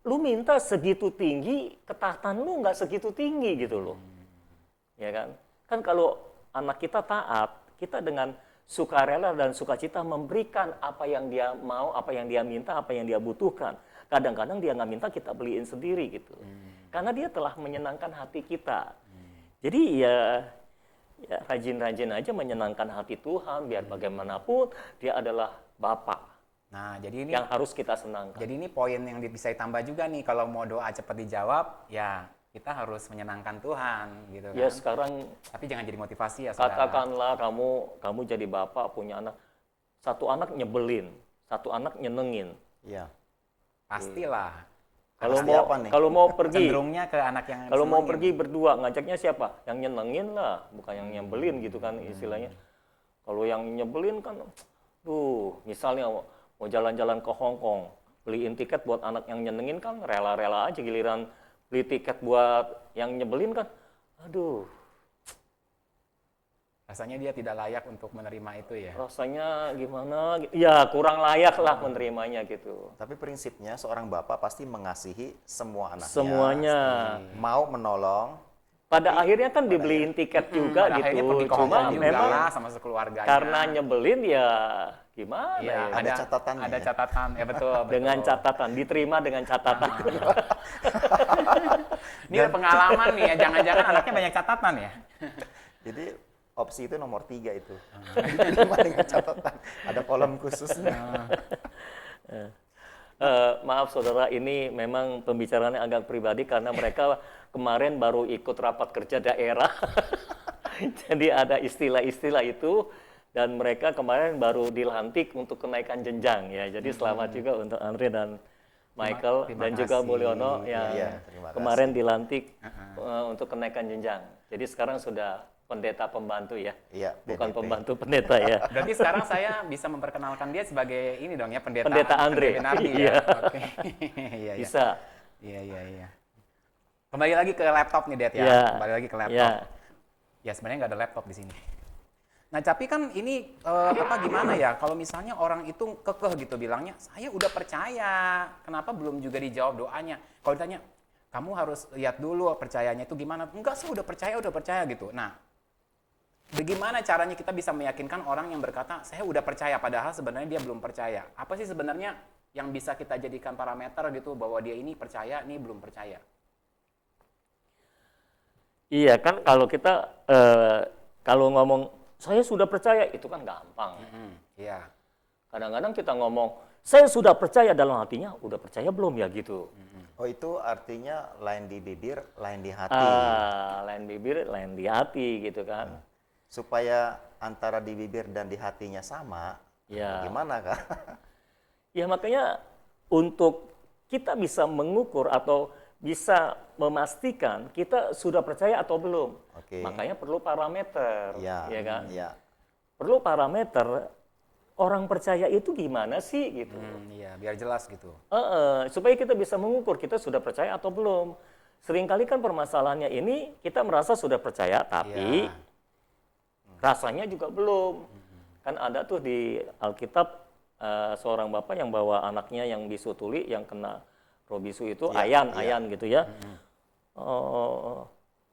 lu minta segitu tinggi, ketaatan lu nggak segitu tinggi gitu loh. Ya kan? Kan kalau anak kita taat, kita dengan sukarela dan sukacita memberikan apa yang dia mau, apa yang dia minta, apa yang dia butuhkan. Kadang-kadang dia nggak minta, kita beliin sendiri gitu. Karena dia telah menyenangkan hati kita. Jadi ya rajin-rajin aja menyenangkan hati Tuhan, biar bagaimanapun dia adalah Bapa Nah, jadi ini yang harus kita senangkan. Jadi ini poin yang bisa ditambah juga nih, kalau mau doa cepat dijawab, ya kita harus menyenangkan Tuhan gitu kan. Ya sekarang Tapi jangan jadi motivasi ya, saudara. katakanlah kamu jadi bapak punya anak, satu anak nyebelin, satu anak nyenengin. Iya. Pastilah. Pasti apa nih? Kalau mau pergi, Cenderungnya ke anak yang kalau mau senengin. pergi berdua, ngajaknya siapa? Yang nyenengin lah, bukan yang nyebelin gitu kan istilahnya. Kalau yang nyebelin kan, misalnya mau jalan-jalan ke Hong Kong, beliin tiket buat anak yang nyenengin kan rela-rela aja, giliran beli tiket buat yang nyebelin kan, aduh, Rasanya dia tidak layak untuk menerima itu ya. rasanya gimana? Ya kurang layak lah menerimanya gitu. Tapi prinsipnya seorang bapak pasti mengasihi semua anaknya. Semuanya. Mau menolong. Pada akhirnya kan dibeliin tiket juga Pada akhirnya gitu. pergi ke Hong Cuma Kong juga memang lah sama sekeluarganya. karena nyebelin ya gimana Iya, ya? Ada catatannya Ada ya? catatan, ya betul. Dengan catatan, diterima dengan catatan. Ini ada pengalaman nih ya, jangan-jangan anaknya banyak catatan ya. Jadi opsi itu nomor 3 itu. Diterima dengan catatan. Ada kolom khususnya. Maaf saudara, ini memang pembicaraannya agak pribadi karena mereka kemarin baru ikut rapat kerja daerah. Jadi ada istilah-istilah itu dan mereka kemarin baru dilantik untuk kenaikan jenjang ya. Jadi selamat juga untuk Andre dan Michael Terima dan juga kasih. Mulyono yang Iya, terima kasih. kemarin dilantik untuk kenaikan jenjang. Jadi sekarang sudah pendeta pembantu ya. Iya, Bukan PDP. pembantu pendeta ya. Berarti sekarang saya bisa memperkenalkan dia sebagai ini dong ya, pendeta Andre. Benardi Iya. ya. Oke. Iya, iya. Bisa. Iya. Kembali lagi ke laptop nih, Det ya. Iya. Kembali lagi ke laptop. Ya. Ya sebenarnya nggak ada laptop di sini. Nah tapi kan ini gimana ya? Kalau misalnya orang itu kekeh gitu bilangnya, saya udah percaya, kenapa belum juga dijawab doanya? Kalau ditanya, kamu harus lihat dulu percayanya itu gimana? Enggak, saya udah percaya gitu. Nah, bagaimana caranya kita bisa meyakinkan orang yang berkata, saya udah percaya, padahal sebenarnya dia belum percaya? Apa sih sebenarnya yang bisa kita jadikan parameter gitu bahwa dia ini percaya, ini belum percaya? Iya kan kalau kita Kalau ngomong, saya sudah percaya, itu kan gampang. Iya. Kadang-kadang kita ngomong, saya sudah percaya, dalam hatinya, udah percaya belum ya gitu. Oh, itu artinya lain di bibir, lain di hati. Lain bibir, lain di hati gitu kan. Supaya antara di bibir dan di hatinya sama, Ya. gimana Kak? Ya makanya untuk kita bisa mengukur atau bisa memastikan kita sudah percaya atau belum. Oke. Makanya perlu parameter, Iya, ya kan? iya. Perlu parameter orang percaya itu gimana sih gitu. Iya, biar jelas gitu. Supaya kita bisa mengukur kita sudah percaya atau belum. Seringkali kan permasalahannya ini kita merasa sudah percaya tapi Iya. rasanya juga belum. Kan ada tuh di Alkitab seorang bapak yang bawa anaknya yang bisu tuli yang kena roh bisu itu ayan gitu ya.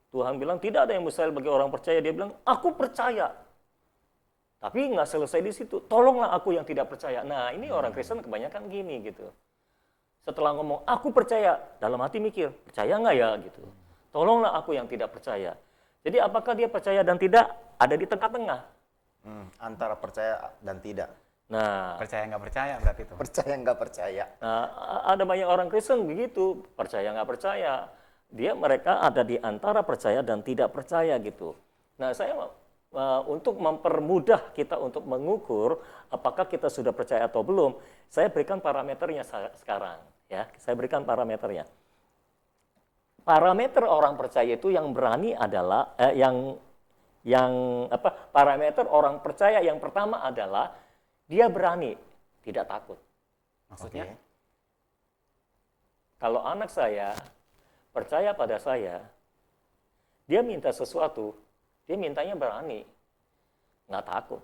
Tuhan bilang tidak ada yang mustahil bagi orang percaya. Dia bilang aku percaya. Tapi nggak selesai di situ. Tolonglah aku yang tidak percaya. Nah ini orang Kristen kebanyakan gini gitu. Setelah ngomong aku percaya, dalam hati mikir percaya nggak ya gitu. Tolonglah aku yang tidak percaya. Jadi apakah dia percaya dan tidak? Ada di tengah-tengah. Antara percaya dan tidak. Nah, Percaya nggak percaya berarti itu. Percaya nggak percaya. ada banyak orang Kristen begitu, percaya nggak percaya. Mereka ada di antara percaya dan tidak percaya gitu. Nah, saya untuk mempermudah kita untuk mengukur apakah kita sudah percaya atau belum, saya berikan parameternya sekarang. Ya, saya berikan parameternya. Parameter orang percaya itu yang berani adalah parameter orang percaya yang pertama adalah dia berani, tidak takut. Maksudnya? Oke. Kalau anak saya percaya pada saya, dia minta sesuatu, dia mintanya berani, nggak takut.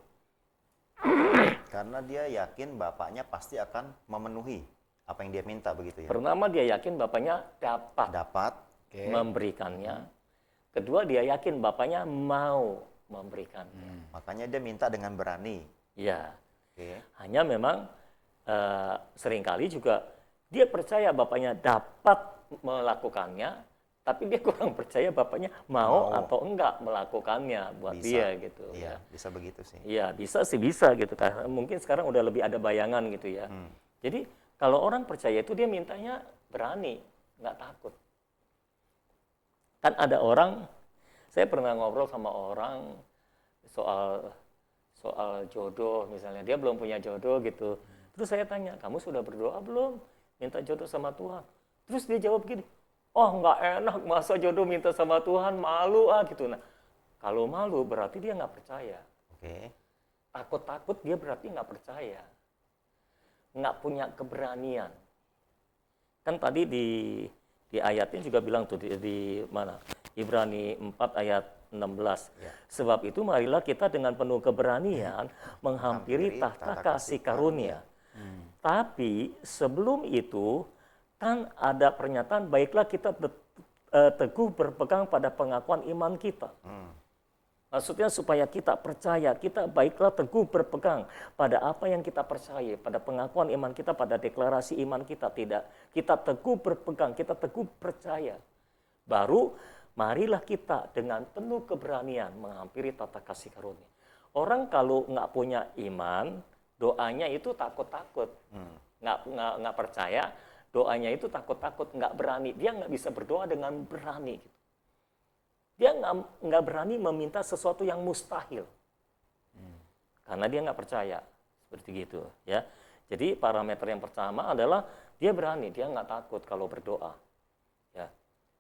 Karena dia yakin bapaknya pasti akan memenuhi apa yang dia minta begitu ya. Pertama dia yakin bapaknya Dapat. memberikannya. Kedua dia yakin bapaknya mau memberikannya. Makanya dia minta dengan berani. Ya, Oke. hanya memang seringkali juga dia percaya bapaknya dapat melakukannya, tapi dia kurang percaya bapaknya mau atau enggak melakukannya buat Bisa. dia gitu. Iya, bisa begitu sih. Iya, bisa sih bisa gitu kan. Mungkin sekarang udah lebih ada bayangan gitu ya. Jadi kalau orang percaya itu dia mintanya berani, nggak takut. Kan ada orang, saya pernah ngobrol sama orang soal jodoh misalnya, dia belum punya jodoh gitu. Terus saya tanya, kamu sudah berdoa belum? Minta jodoh sama Tuhan. Terus dia jawab gini, oh nggak enak masa jodoh minta sama Tuhan, malu gitu. Nah, kalau malu berarti dia nggak percaya. Oke. Takut-takut dia berarti nggak percaya. Nggak punya keberanian. Kan tadi di ayatnya juga bilang tuh di mana? Ibrani 4 ayat 16. Ya. Sebab itu marilah kita dengan penuh keberanian menghampiri tahta kasih karunia. Tapi sebelum itu kan ada pernyataan baiklah kita teguh berpegang pada pengakuan iman kita. Maksudnya supaya kita percaya, kita baiklah teguh berpegang pada apa yang kita percaya, pada pengakuan iman kita, pada deklarasi iman kita. Tidak, kita teguh berpegang, kita teguh percaya. Baru marilah kita dengan penuh keberanian menghampiri tata kasih karunia. Orang kalau nggak punya iman, doanya itu takut-takut, nggak percaya, doanya itu takut-takut, nggak berani. Dia nggak bisa berdoa dengan berani. Gitu. Dia nggak berani meminta sesuatu yang mustahil, karena dia nggak percaya seperti gitu, ya. Jadi parameter yang pertama adalah dia berani, dia nggak takut kalau berdoa, ya.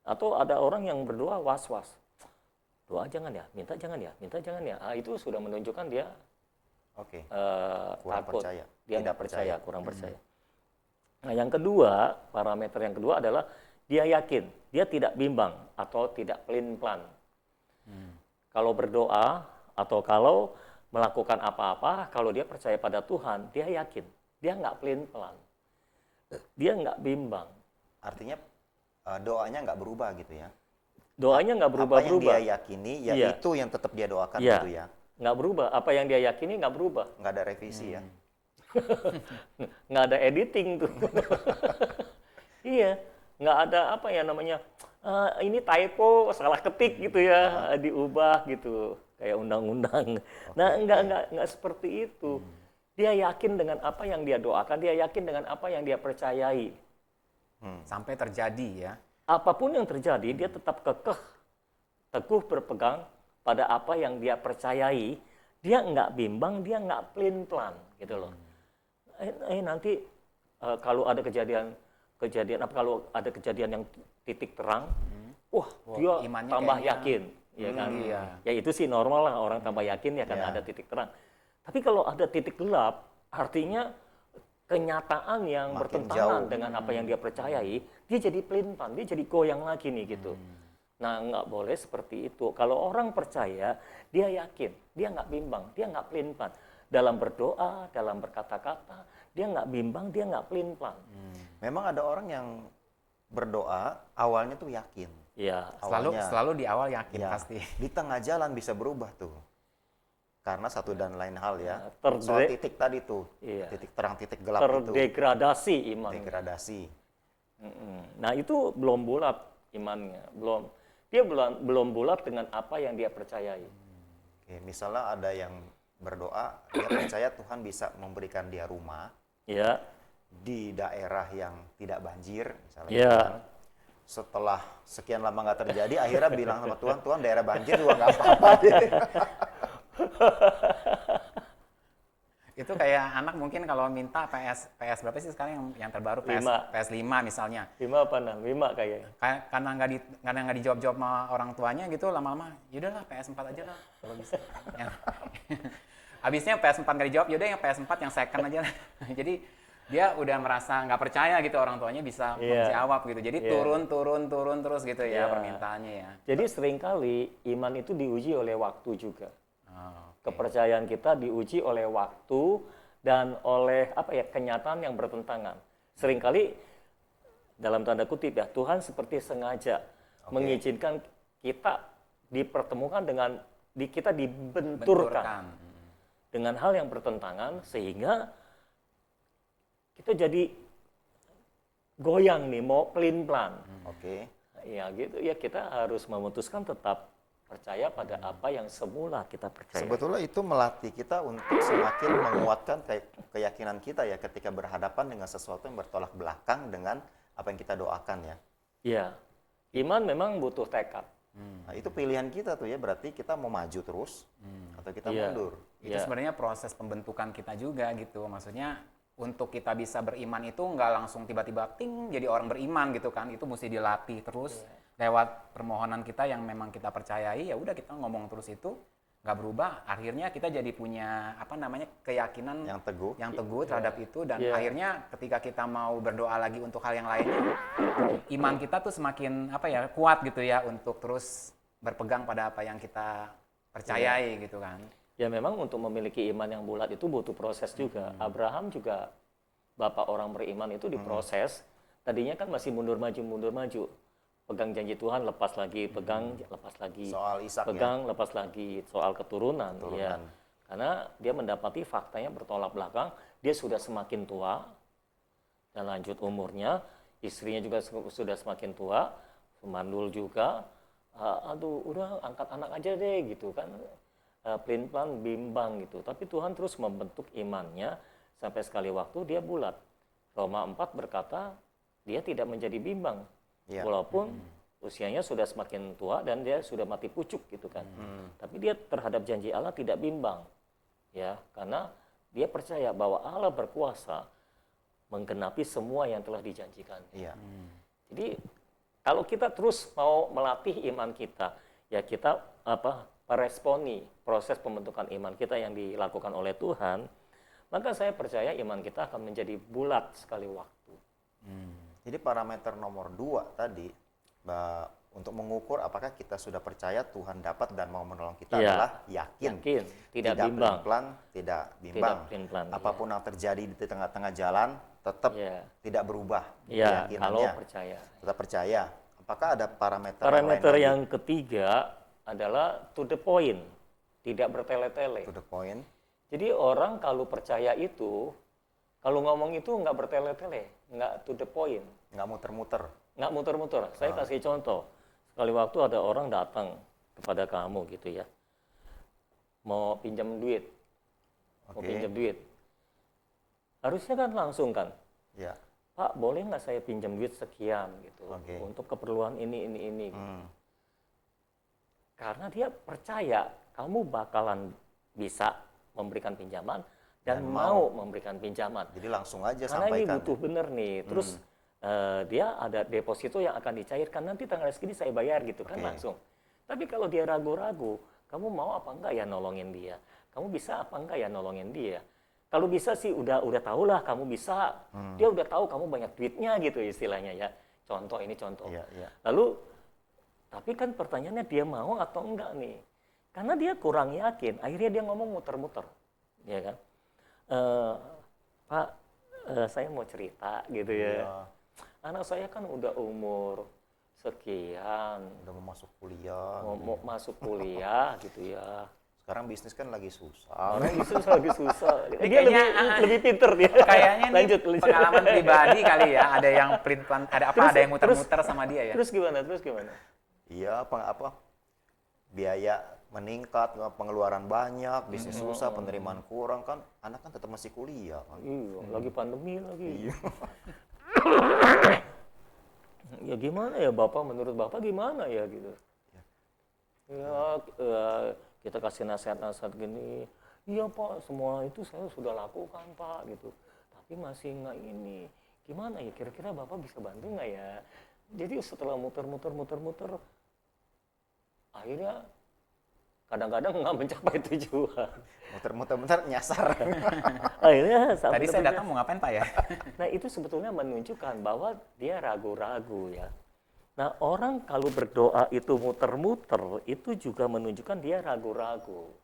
Atau ada orang yang berdoa was-was, doa jangan ya, minta jangan ya, minta jangan ya. Itu sudah menunjukkan dia Oke. Kurang takut, percaya. dia Tidak nggak percaya, percaya. kurang percaya. Nah, yang kedua, parameter yang kedua adalah dia yakin, dia tidak bimbang atau tidak pelin-pelan. Kalau berdoa atau kalau melakukan apa-apa, kalau dia percaya pada Tuhan, dia yakin, dia nggak pelin-pelan, dia nggak bimbang. Artinya doanya nggak berubah gitu ya. Doanya nggak berubah-berubah. Apa yang dia yakini, ya Iya. itu yang tetap dia doakan Iya. gitu ya. Nggak berubah. Apa yang dia yakini nggak berubah. Nggak ada revisi ya. Nggak ada editing tuh. Iya, nggak ada apa ya namanya, ini typo, salah ketik gitu ya, diubah gitu. kayak undang-undang. Nah, enggak seperti itu. Dia yakin dengan apa yang dia doakan, dia yakin dengan apa yang dia percayai. Sampai terjadi ya. Apapun yang terjadi, dia tetap teguh berpegang pada apa yang dia percayai. Dia enggak bimbang, dia enggak pelin-pelan gitu loh. Nanti kalau ada kejadian kalau ada kejadian yang titik terang, dia imannya tambah kayaknya, yakin, ya kan? iya. Ya itu sih normal lah orang tambah yakin ya karena ada titik terang. Tapi kalau ada titik gelap, artinya kenyataan yang Makin bertentangan jauh. dengan apa yang dia percayai, dia jadi pelin-pelan, dia jadi goyang lagi nih gitu. Nah, nggak boleh seperti itu. Kalau orang percaya, dia yakin, dia nggak bimbang, dia nggak pelin-pelan. Dalam berdoa, dalam berkata-kata, dia nggak bimbang, dia nggak pelin-pelan. Memang ada orang yang berdoa awalnya tuh yakin. Ya, Awalnya, Selalu di awal yakin ya, pasti. di tengah jalan bisa berubah tuh. Karena satu dan lain hal ya. Terde- Soal titik tadi tuh. Iya. Titik terang, titik gelap itu. terdegradasi iman. Degradasi. Nah, itu belum bulat imannya, dia belum bulat dengan apa yang dia percayai. Oke, misalnya ada yang berdoa, dia percaya Tuhan bisa memberikan dia rumah Ya, di daerah yang tidak banjir, misalnya. Ya. gitu kan. Setelah sekian lama nggak terjadi, akhirnya bilang sama Tuhan, Tuhan daerah banjir juga nggak apa-apa. Itu kayak anak mungkin kalau minta PS berapa sih sekarang yang terbaru, Lima. PS5 misalnya. 5 apa 6? 5 kayaknya. Karena nggak dijawab-jawab sama orang tuanya gitu, lama-lama yaudahlah PS4 aja lah kalau bisa. Habisnya PS4 nggak dijawab, yaudah yang PS4 yang second aja lah. Jadi dia udah merasa nggak percaya gitu orang tuanya bisa Iya. menjawab gitu. Jadi Iya. turun terus gitu ya Iya. permintaannya ya. Jadi seringkali iman itu diuji oleh waktu juga. Oh, Kepercayaan kita diuji oleh waktu dan oleh kenyataan yang bertentangan. Seringkali dalam tanda kutip ya, Tuhan seperti sengaja mengizinkan kita dipertemukan dengan kita dibenturkan dengan hal yang bertentangan sehingga kita jadi goyang nih, mau pelin-pelan. Oke. Ya gitu ya, kita harus memutuskan tetap percaya pada apa yang semula kita percaya. Sebetulnya itu melatih kita untuk semakin menguatkan keyakinan kita ya ketika berhadapan dengan sesuatu yang bertolak belakang dengan apa yang kita doakan ya. Iya, iman memang butuh tekad. Nah, itu pilihan kita tuh ya, berarti kita mau maju terus atau kita Iya. mundur. Itu sebenarnya proses pembentukan kita juga gitu. Maksudnya untuk kita bisa beriman itu nggak langsung tiba-tiba ting jadi orang beriman gitu kan. Itu mesti dilatih terus lewat permohonan kita yang memang kita percayai. Ya udah kita ngomong terus itu nggak berubah. Akhirnya kita jadi punya keyakinan Yang teguh. terhadap itu dan Iya. akhirnya ketika kita mau berdoa lagi untuk hal yang lainnya, iman kita tuh semakin kuat gitu ya untuk terus berpegang pada apa yang kita percayai gitu kan. Ya memang untuk memiliki iman yang bulat itu butuh proses juga. Abraham juga, bapak orang beriman itu diproses. Tadinya kan masih mundur maju. Pegang janji Tuhan, lepas lagi, pegang, lepas lagi. Soal Ishak pegang, lepas lagi. Soal keturunan. Ya. Keturunan. Karena dia mendapati faktanya bertolak belakang. Dia sudah semakin tua dan lanjut umurnya. Istrinya juga sudah semakin tua, mandul juga. Udah angkat anak aja deh gitu kan. Pelin-pelan bimbang gitu. Tapi Tuhan terus membentuk imannya sampai sekali waktu dia bulat. Roma 4 berkata dia tidak menjadi bimbang. Ya. Walaupun usianya sudah semakin tua dan dia sudah mati pucuk gitu kan. Tapi dia terhadap janji Allah tidak bimbang. Ya, karena dia percaya bahwa Allah berkuasa menggenapi semua yang telah dijanjikan. Iya. Jadi kalau kita terus mau melatih iman kita, ya kita meresponi proses pembentukan iman kita yang dilakukan oleh Tuhan, maka saya percaya iman kita akan menjadi bulat sekali waktu. Jadi parameter nomor 2 tadi, untuk mengukur apakah kita sudah percaya Tuhan dapat dan mau menolong kita Iya. adalah yakin. Tidak bimbang. pelin-pelan, tidak bimbang. pelin-pelan, Apapun yang terjadi di tengah-tengah jalan tetap Iya. tidak berubah Ya, keyakinannya. kalau percaya. Tetap percaya. Apakah ada parameter, Parameter lain yang ketiga adalah to the point, tidak bertele-tele. lagi? To the point. Jadi orang kalau percaya itu, kalau ngomong itu nggak bertele-tele, nggak to the point, Nggak muter-muter. nggak muter-muter. Saya kasih contoh. Sekali waktu ada orang datang kepada kamu gitu ya. mau pinjam duit, mau Oke. pinjam duit. Harusnya kan langsung kan, Ya. Pak, boleh nggak saya pinjam duit sekian gitu Oke. untuk keperluan ini. Gitu. Hmm. Karena dia percaya kamu bakalan bisa memberikan pinjaman dan mau memberikan pinjaman. Jadi langsung aja Karena ini sampaikan. butuh bener nih. Terus dia ada deposito yang akan dicairkan nanti tanggal segini saya bayar gitu kan Oke. langsung. Tapi kalau dia ragu-ragu, kamu mau apa enggak ya nolongin dia? Kamu bisa apa enggak ya nolongin dia? Kalau bisa sih udah tahu lah kamu bisa. Dia udah tahu kamu banyak duitnya gitu istilahnya ya. Contoh ini contoh. Iya, iya. Lalu tapi kan pertanyaannya dia mau atau enggak nih? Karena dia kurang yakin, akhirnya dia ngomong muter-muter, ya kan? Pak, saya mau cerita gitu ya. Iya. Anak saya kan udah umur sekian, Udah mau masuk kuliah. mau masuk kuliah gitu ya. Sekarang bisnis kan lagi susah. Orang itu lagi susah. Dia kayaknya, lebih pinter dia. Kayaknya ini lanjut. pengalaman pribadi kali ya. Ada yang print ada apa? Terus- Ada yang muter-muter sama dia ya. Terus gimana? Iya, apa biaya meningkat, pengeluaran banyak, bisnis susah, penerimaan kurang kan, anak kan tetap masih kuliah kan. Iya, lagi pandemi lagi. Iya. Ya gimana ya Bapak, menurut Bapak gimana ya gitu. Ya, kita kasih nasihat-nasihat gini, iya Pak, semua itu saya sudah lakukan Pak gitu. Tapi masih nggak ini, gimana ya kira-kira Bapak bisa bantu nggak ya? Jadi setelah muter-muter, akhirnya kadang-kadang nggak mencapai tujuan. Muter-muter nyasar. Akhirnya Tadi saya datang mau ngapain Pak ya? Nah itu sebetulnya menunjukkan bahwa dia ragu-ragu ya. Nah orang kalau berdoa itu muter-muter, itu juga menunjukkan dia ragu-ragu.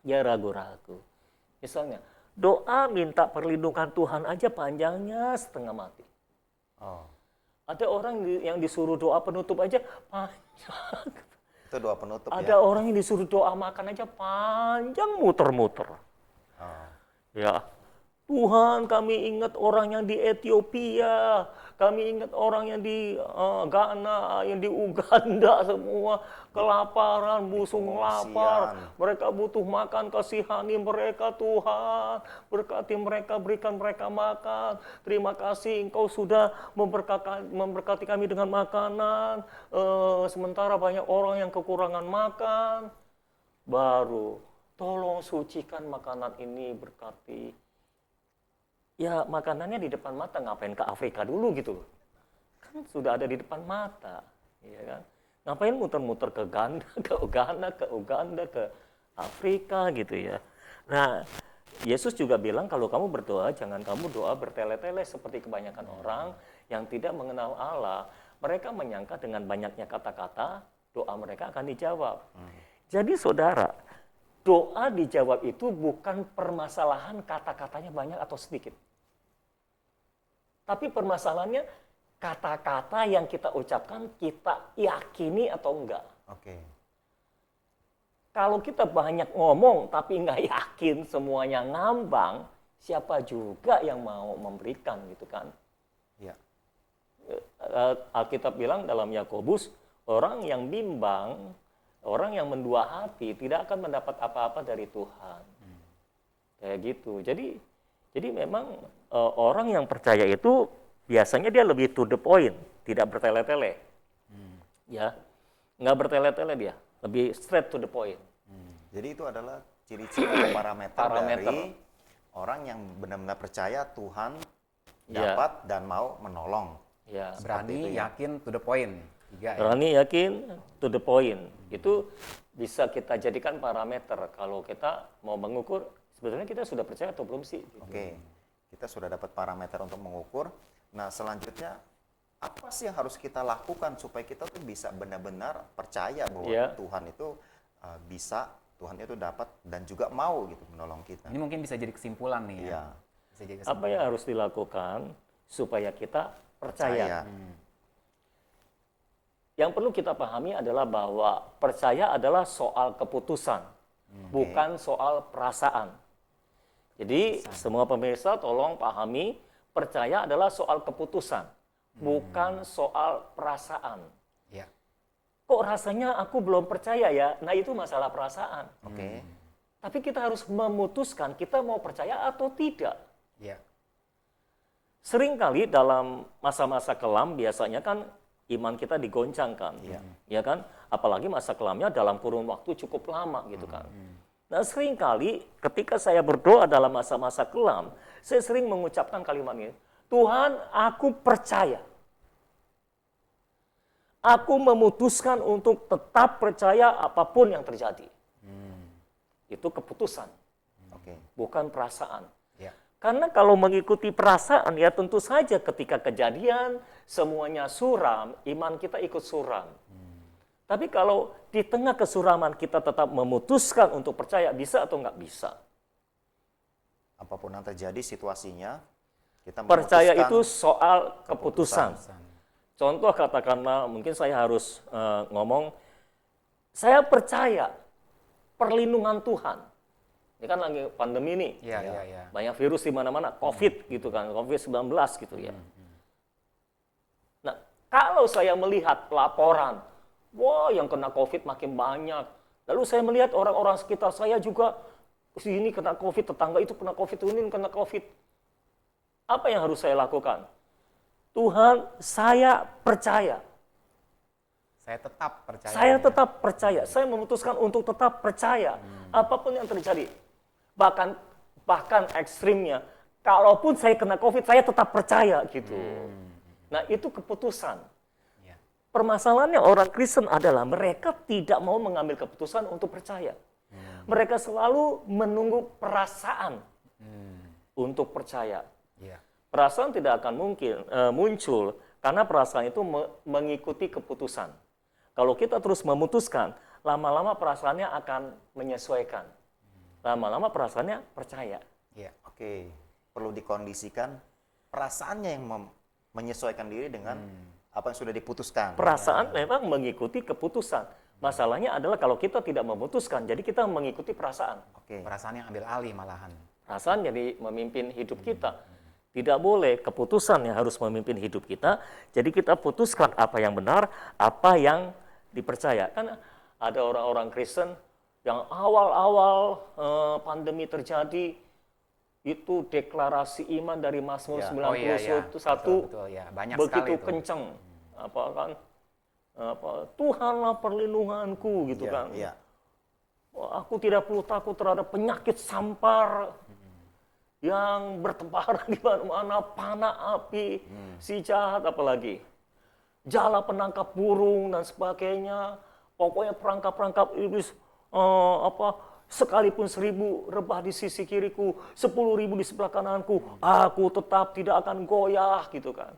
Dia ragu-ragu. Misalnya, doa minta perlindungan Tuhan aja panjangnya setengah mati. Oh, Ada orang yang disuruh doa penutup aja panjang. itu doa penutup Ada ya. orang yang disuruh doa makan aja panjang muter-muter. Oh. Ya, Tuhan kami ingat orang yang di Ethiopia, kami ingat orang yang di Ghana, yang di Uganda semua kelaparan, busung lapar, mereka butuh makan, kasihani mereka Tuhan, berkati mereka, berikan mereka makan, terima kasih Engkau sudah memberkati kami dengan makanan, sementara banyak orang yang kekurangan makan, baru tolong sucikan makanan ini berkati. Ya makanannya di depan mata, ngapain ke Afrika dulu gitu loh. Kan sudah ada di depan mata, ya kan. Ngapain muter-muter ke Ghana, ke Uganda, ke Afrika gitu ya. Nah, Yesus juga bilang kalau kamu berdoa, jangan kamu doa bertele-tele seperti kebanyakan orang yang tidak mengenal Allah. Mereka menyangka dengan banyaknya kata-kata, doa mereka akan dijawab. Jadi saudara, doa dijawab itu bukan permasalahan kata-katanya banyak atau sedikit. Tapi permasalahannya kata-kata yang kita ucapkan kita yakini atau enggak. Oke. Kalau kita banyak ngomong tapi nggak yakin, semuanya ngambang, siapa juga yang mau memberikan gitu kan. Iya. Alkitab bilang dalam Yakobus, orang yang bimbang, orang yang mendua hati tidak akan mendapat apa-apa dari Tuhan. Kayak gitu. Jadi memang orang yang percaya itu biasanya dia lebih to the point, tidak bertele-tele. Ya, nggak bertele-tele dia, lebih straight to the point. Jadi itu adalah ciri-ciri atau parameter dari orang yang benar-benar percaya Tuhan dapat dan mau menolong. Ya. Berani, yakin, to the point. 3 ya. Berani, yakin, to the point. Itu bisa kita jadikan parameter. Kalau kita mau mengukur, sebetulnya kita sudah percaya atau belum sih? Gitu. Oke, kita sudah dapat parameter untuk mengukur. Nah, selanjutnya apa sih yang harus kita lakukan supaya kita tuh bisa benar-benar percaya bahwa Tuhan itu bisa, Tuhan itu dapat dan juga mau gitu menolong kita. Ini mungkin bisa jadi kesimpulan nih ya. Iya. Bisa jadi Apa yang harus dilakukan supaya kita percaya? Yang perlu kita pahami adalah bahwa percaya adalah soal keputusan, bukan soal perasaan. Jadi semua pemirsa tolong pahami, percaya adalah soal keputusan, bukan soal perasaan. Ya. kok rasanya aku belum percaya ya. Nah, itu masalah perasaan. Oke. Tapi kita harus memutuskan kita mau percaya atau tidak. Ya. Seringkali dalam masa-masa kelam biasanya kan iman kita digoncangkan. Ya kan? Apalagi masa kelamnya dalam kurun waktu cukup lama gitu kan. Nah, seringkali ketika saya berdoa dalam masa-masa kelam, saya sering mengucapkan kalimat ini, Tuhan, aku percaya. Aku memutuskan untuk tetap percaya apapun yang terjadi. Itu keputusan, Oke. bukan perasaan. Ya. Karena kalau mengikuti perasaan, ya tentu saja ketika kejadian semuanya suram, iman kita ikut suram. Tapi kalau di tengah kesuraman kita tetap memutuskan untuk percaya, bisa atau nggak bisa? Apapun yang terjadi situasinya, kita Percaya memutuskan itu soal keputusan. Pesan. Contoh katakanlah, mungkin saya harus ngomong, saya percaya perlindungan Tuhan. Ini kan lagi pandemi nih. Ya. Banyak virus di mana-mana, COVID gitu kan, COVID-19 gitu ya. Nah, kalau saya melihat laporan, wah yang kena COVID makin banyak. Lalu saya melihat orang-orang sekitar saya juga, sini kena COVID, tetangga itu kena COVID, ini kena COVID. Apa yang harus saya lakukan? Tuhan, saya percaya. Saya tetap percaya. Saya tetap percaya. Saya memutuskan untuk tetap percaya. Apapun yang terjadi. Bahkan ekstrimnya, kalaupun saya kena COVID, saya tetap percaya gitu. Nah, itu keputusan. Ya. Permasalahannya orang Kristen adalah mereka tidak mau mengambil keputusan untuk percaya. Mereka selalu menunggu perasaan untuk percaya. Ya. Perasaan tidak akan mungkin muncul karena perasaan itu mengikuti keputusan. Kalau kita terus memutuskan, lama-lama perasaannya akan menyesuaikan. Lama-lama perasaannya percaya. Ya. Oke, perlu dikondisikan perasaannya yang menyesuaikan diri dengan apa yang sudah diputuskan. Perasaan memang mengikuti keputusan. Masalahnya adalah kalau kita tidak memutuskan, jadi kita mengikuti perasaan. Oke. Perasaan yang ambil alih malahan. Perasaan jadi memimpin hidup kita. Tidak boleh keputusan yang harus memimpin hidup kita. Jadi kita putuskan apa yang benar, apa yang dipercaya. Kan ada orang-orang Kristen yang awal-awal pandemi terjadi, itu deklarasi iman dari Mazmur Ya. 91 Betul, ya. Banyak begitu sekali itu. kenceng. Tuhanlah perlindunganku gitu Iya, kan. iya. Wah, aku tidak perlu takut terhadap penyakit sampar yang bertebaran di mana-mana, panah api, si jahat apalagi. Jala penangkap burung dan sebagainya. Pokoknya perangkap-perangkap iblis sekalipun 1000 rebah di sisi kiriku, 10.000 di sebelah kananku, aku tetap tidak akan goyah gitu kan.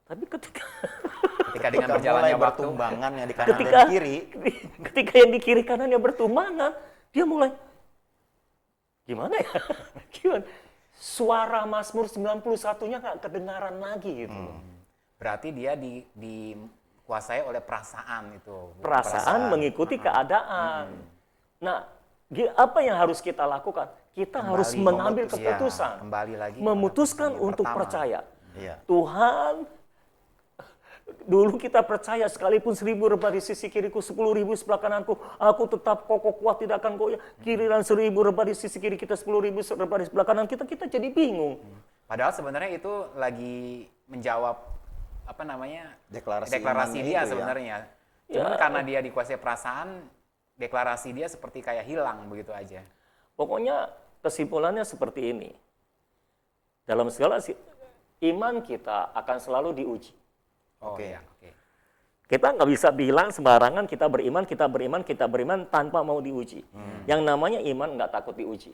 Tapi ketika Dengan Ketika berjalannya mulai waktu, bertumbangan yang di kanan dan kiri, ketika yang di kiri kanannya bertumbangan, dia mulai gimana ya? Gimana? Suara Mazmur 91-nya nggak kedengaran lagi gitu. berarti dia dikuasai oleh perasaan itu. Perasaan mengikuti keadaan. Nah, apa yang harus kita lakukan? Kita harus mengambil keputusan. Kembali lagi Memutuskan yang untuk pertama. percaya. iya. Tuhan, dulu kita percaya sekalipun 1000 rebah di sisi kiriku, 10.000 sebelah kananku, aku tetap kokoh kuat tidak akan goyah. Giliran 1000 rebah di sisi kiri kita, 10.000 rebah di sebelah kanan kita jadi bingung. Padahal sebenarnya itu lagi menjawab Deklarasi deklarasi imannya dia itu ya. sebenarnya. Cuman karena dia dikuasai perasaan, deklarasi dia seperti kayak hilang begitu aja. Pokoknya kesimpulannya seperti ini. Dalam segala iman kita akan selalu diuji. Oke. Oke. Kita nggak bisa bilang sembarangan kita beriman tanpa mau diuji. Yang namanya iman nggak takut diuji.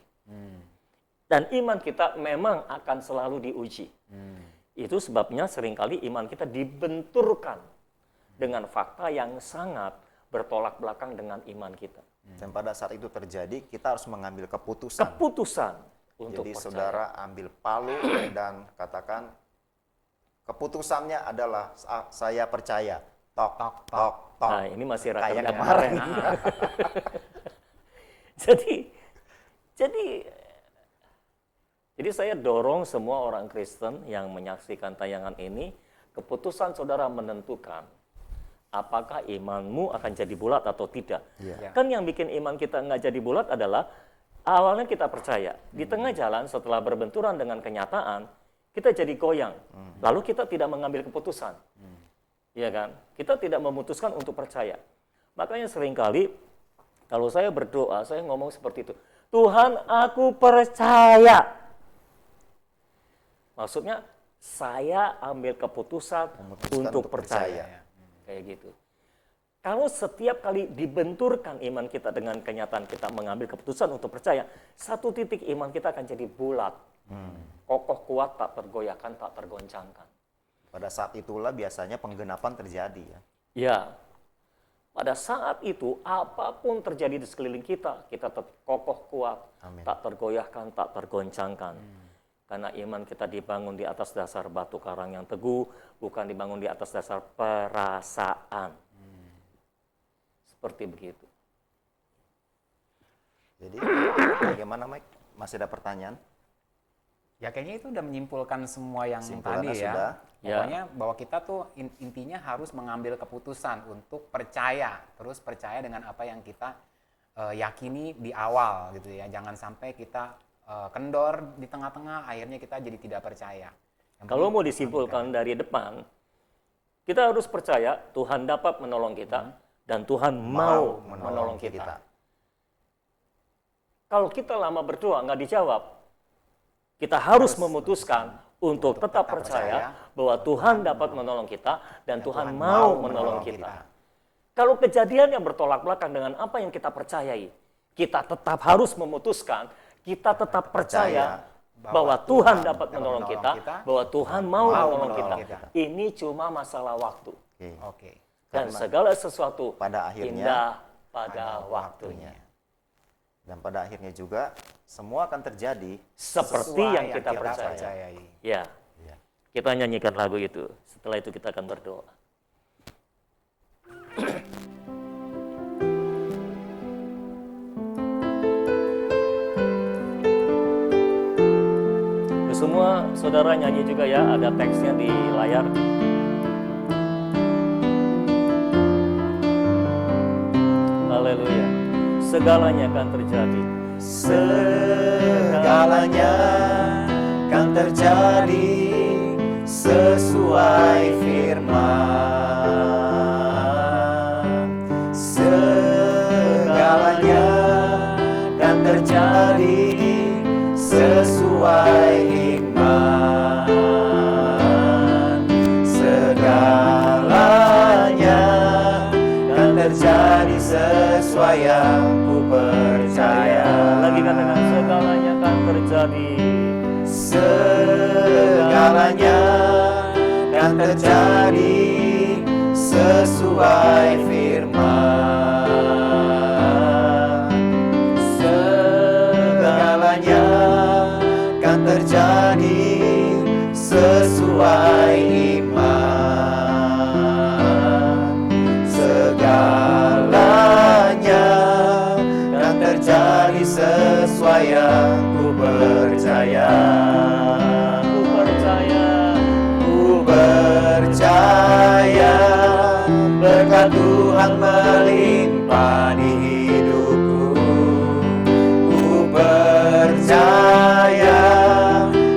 Dan iman kita memang akan selalu diuji. Itu sebabnya seringkali iman kita dibenturkan dengan fakta yang sangat bertolak belakang dengan iman kita. Dan pada saat itu terjadi, kita harus mengambil keputusan. Keputusan untuk Jadi percaya. saudara ambil palu dan katakan, keputusannya adalah saya percaya. Tok, tok, tok, tok. Nah, ini masih Kayak rakyat kemarin. Jadi saya dorong semua orang Kristen yang menyaksikan tayangan ini, keputusan saudara menentukan apakah imanmu akan jadi bulat atau tidak. Iya. Kan yang bikin iman kita nggak jadi bulat adalah awalnya kita percaya. Di tengah jalan setelah berbenturan dengan kenyataan, kita jadi goyang. Lalu kita tidak mengambil keputusan. Iya kan? Kita tidak memutuskan untuk percaya. Makanya seringkali kalau saya berdoa, saya ngomong seperti itu. Tuhan, aku percaya. Maksudnya, saya ambil keputusan untuk percaya. Kayak gitu. Kalau setiap kali dibenturkan iman kita dengan kenyataan kita mengambil keputusan untuk percaya, satu titik iman kita akan jadi bulat. Kokoh kuat, tak tergoyahkan, tak tergoncangkan. Pada saat itulah biasanya penggenapan terjadi ya. Ya, pada saat itu apapun terjadi di sekeliling kita, kita tetap kokoh kuat, Amin. tak tergoyahkan, tak tergoncangkan. Karena iman kita dibangun di atas dasar batu karang yang teguh, bukan dibangun di atas dasar perasaan. Seperti begitu. Jadi bagaimana Mike? Masih ada pertanyaan? Ya kayaknya itu udah menyimpulkan semua yang Simpulannya tadi ya. sudah. Pokoknya bahwa kita tuh intinya harus mengambil keputusan untuk percaya, terus percaya dengan apa yang kita yakini di awal gitu ya. Jangan sampai kita kendor di tengah-tengah, akhirnya kita jadi tidak percaya. Yang Kalau penting mau disimpulkan dari depan, kita harus percaya Tuhan dapat menolong kita dan Tuhan mau menolong kita. Kalau kita lama berdoa nggak dijawab, kita harus memutuskan untuk tetap percaya bahwa Tuhan dapat menolong kita dan Tuhan mau menolong kita. Kalau kejadian yang bertolak belakang dengan apa yang kita percayai, kita tetap harus memutuskan, kita tetap percaya bahwa Tuhan dapat menolong kita, bahwa Tuhan mau menolong kita. Ini cuma masalah waktu. Oke. Oke. Dan segala sesuatu Pada akhirnya indah pada waktunya. Dan pada akhirnya juga semua akan terjadi Seperti Sesuai yang kita percaya. percayai. Ya, ya. kita nyanyikan lagu itu. Setelah itu kita akan berdoa. Semua saudara nyanyi juga ya, ada teksnya di layar. Haleluya. Segalanya akan terjadi. Segalanya kan terjadi sesuai firman. Segalanya kan terjadi sesuai hikmat. Segalanya kan terjadi sesuai yang ku percaya. Lagi katakan segalanya akan terjadi. Segalanya kan terjadi sesuai firman. Segalanya kan terjadi sesuai iman. Segalanya kan terjadi sesuai yang ku percaya. Ku percaya. Ku percaya berkat Tuhan melimpah di hidupku. Ku percaya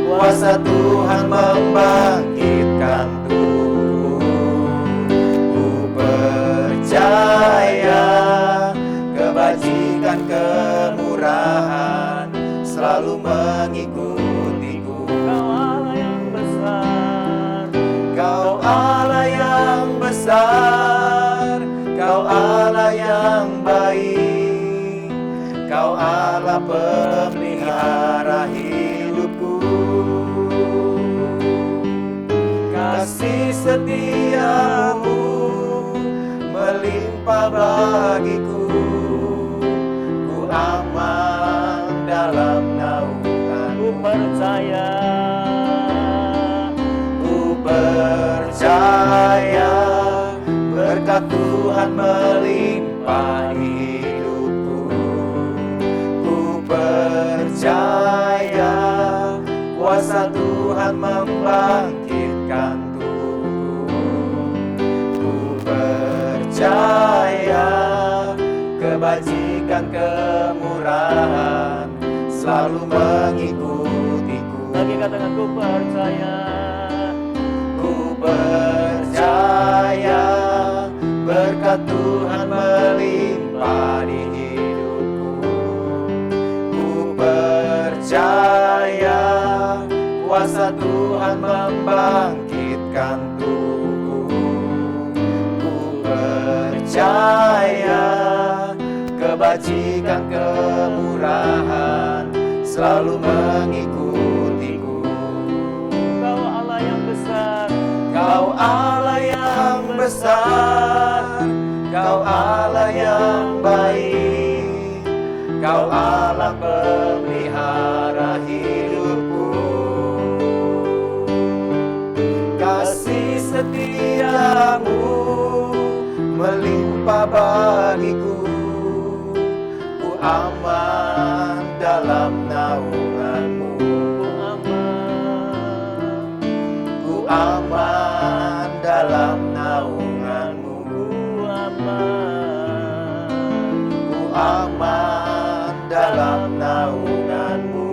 kuasa Tuhan membangkitkan tubuhku. Ku percaya kebajikan kemurahan selalu mengikutiku. Kau Allah yang besar. Kau Allah yang besar, Kau Allah yang baik, Kau Allah pemelihara hidupku. Kasih setiamu melimpah bagiku, ku aman dalam naungan. Ku percaya. Ku percaya berkat Tuhan melimpah di hidupku. Ku percaya kuasa Tuhan membangkitkan tubuhku. Ku percaya selalu mengikutiku. Lagi katakan ku percaya. Ku percaya berkat Tuhan melimpah di hidupku. Ku percaya kuasa Tuhan membangkitkan tubuhku. Ku percaya kebajikan kemurahan selalu mengikutiku. Kau Allah yang besar, Kau Allah yang besar, Kau Allah yang baik, Kau Allah pemelihara hidupku. Kasih setiamu melimpah bagiku, ku aman dalam naunganmu. Ku aman dalam naunganmu. Ku aman dalam naunganmu.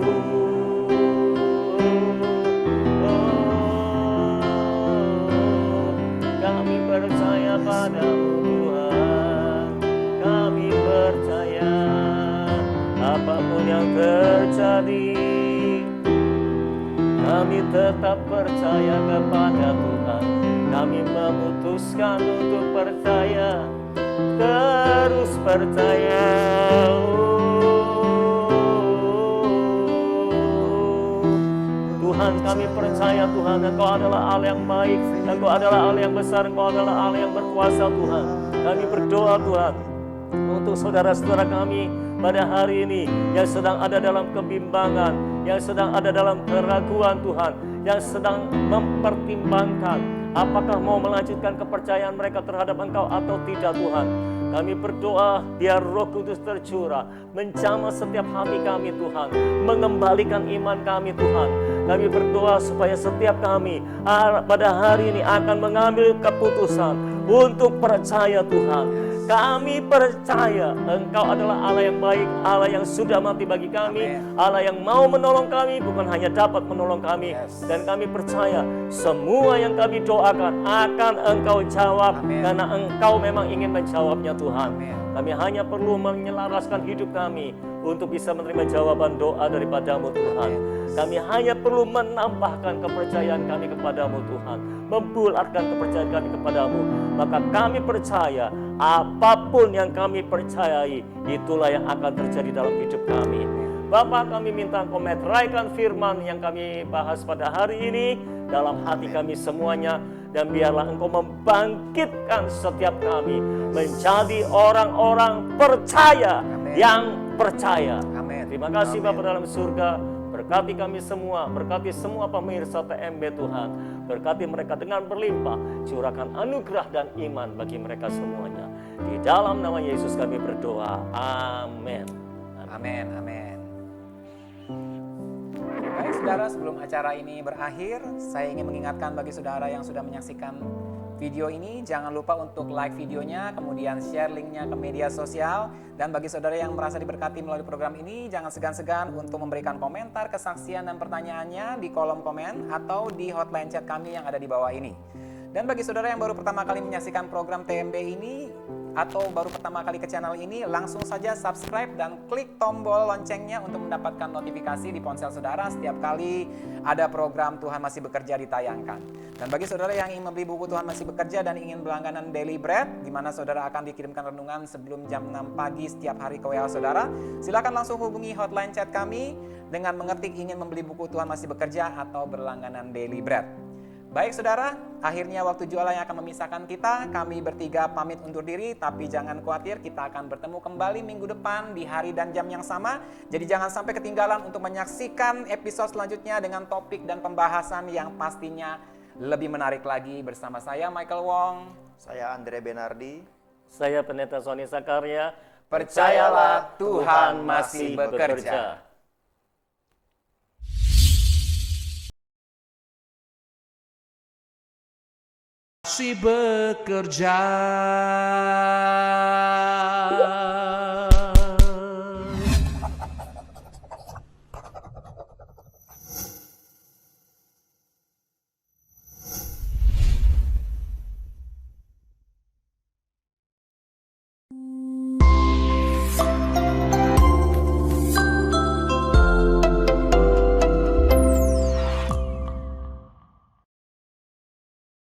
Kami percaya padamu Tuhan, kami percaya apapun yang terjadi, kami tetap percaya kepada Tuhan. Kami memutuskan untuk percaya, terus percaya. Tuhan, kami percaya Tuhan, Engkau adalah Allah yang baik, Engkau adalah Allah yang besar, Engkau adalah Allah yang berkuasa Tuhan. Kami berdoa Tuhan untuk saudara-saudara kami pada hari ini yang sedang ada dalam kebimbangan, yang sedang ada dalam keraguan Tuhan, yang sedang mempertimbangkan apakah mau melanjutkan kepercayaan mereka terhadap Engkau atau tidak Tuhan. Kami berdoa biar Roh Kudus tercurah, menjamah setiap hati kami Tuhan, mengembalikan iman kami Tuhan. Kami berdoa supaya setiap kami pada hari ini akan mengambil keputusan untuk percaya Tuhan. Kami percaya Engkau adalah Allah yang baik, Allah yang sudah mati bagi kami, Allah yang mau menolong kami, bukan hanya dapat menolong kami. Dan kami percaya semua yang kami doakan akan Engkau jawab, karena Engkau memang ingin menjawabnya Tuhan. Kami hanya perlu menyelaraskan hidup kami untuk bisa menerima jawaban doa daripadamu Tuhan. Kami hanya perlu menambahkan kepercayaan kami kepadamu Tuhan, membulatkan kepercayaan kami kepadamu. Maka kami percaya apapun yang kami percayai, itulah yang akan terjadi dalam hidup kami. Bapa, kami minta Engkau meteraikan firman yang kami bahas pada hari ini dalam hati kami semuanya. Dan biarlah Engkau membangkitkan setiap kami menjadi orang-orang percaya. Yang percaya. Terima kasih Bapa dalam surga. Berkati kami semua, berkati semua pemirsa TMB Tuhan. Berkati mereka dengan berlimpah, curahkan anugerah dan iman bagi mereka semuanya. Di dalam nama Yesus kami berdoa. Amin. Amin, amin. Baik saudara, sebelum acara ini berakhir, saya ingin mengingatkan bagi saudara yang sudah menyaksikan video ini, jangan lupa untuk like videonya, kemudian share linknya ke media sosial. Dan bagi saudara yang merasa diberkati melalui program ini, jangan segan-segan untuk memberikan komentar, kesaksian, dan pertanyaannya di kolom komen atau di hotline chat kami yang ada di bawah ini. Dan bagi saudara yang baru pertama kali menyaksikan program TMB ini, atau baru pertama kali ke channel ini, langsung saja subscribe dan klik tombol loncengnya untuk mendapatkan notifikasi di ponsel saudara setiap kali ada program Tuhan Masih Bekerja ditayangkan. Dan bagi saudara yang ingin membeli buku Tuhan Masih Bekerja dan ingin berlangganan Daily Bread, di mana saudara akan dikirimkan renungan sebelum jam 6 pagi setiap hari ke WA saudara, silakan langsung hubungi hotline chat kami dengan mengetik ingin membeli buku Tuhan Masih Bekerja atau berlangganan Daily Bread. Baik saudara, akhirnya waktu jualan yang akan memisahkan kita. Kami bertiga pamit undur diri, tapi jangan khawatir, kita akan bertemu kembali minggu depan di hari dan jam yang sama. Jadi jangan sampai ketinggalan untuk menyaksikan episode selanjutnya dengan topik dan pembahasan yang pastinya lebih menarik lagi. Bersama saya Michael Wong, Saya Andre Benardi. Saya Pendeta Sony Sakarya. percayalah Tuhan masih bekerja. Masih bekerja.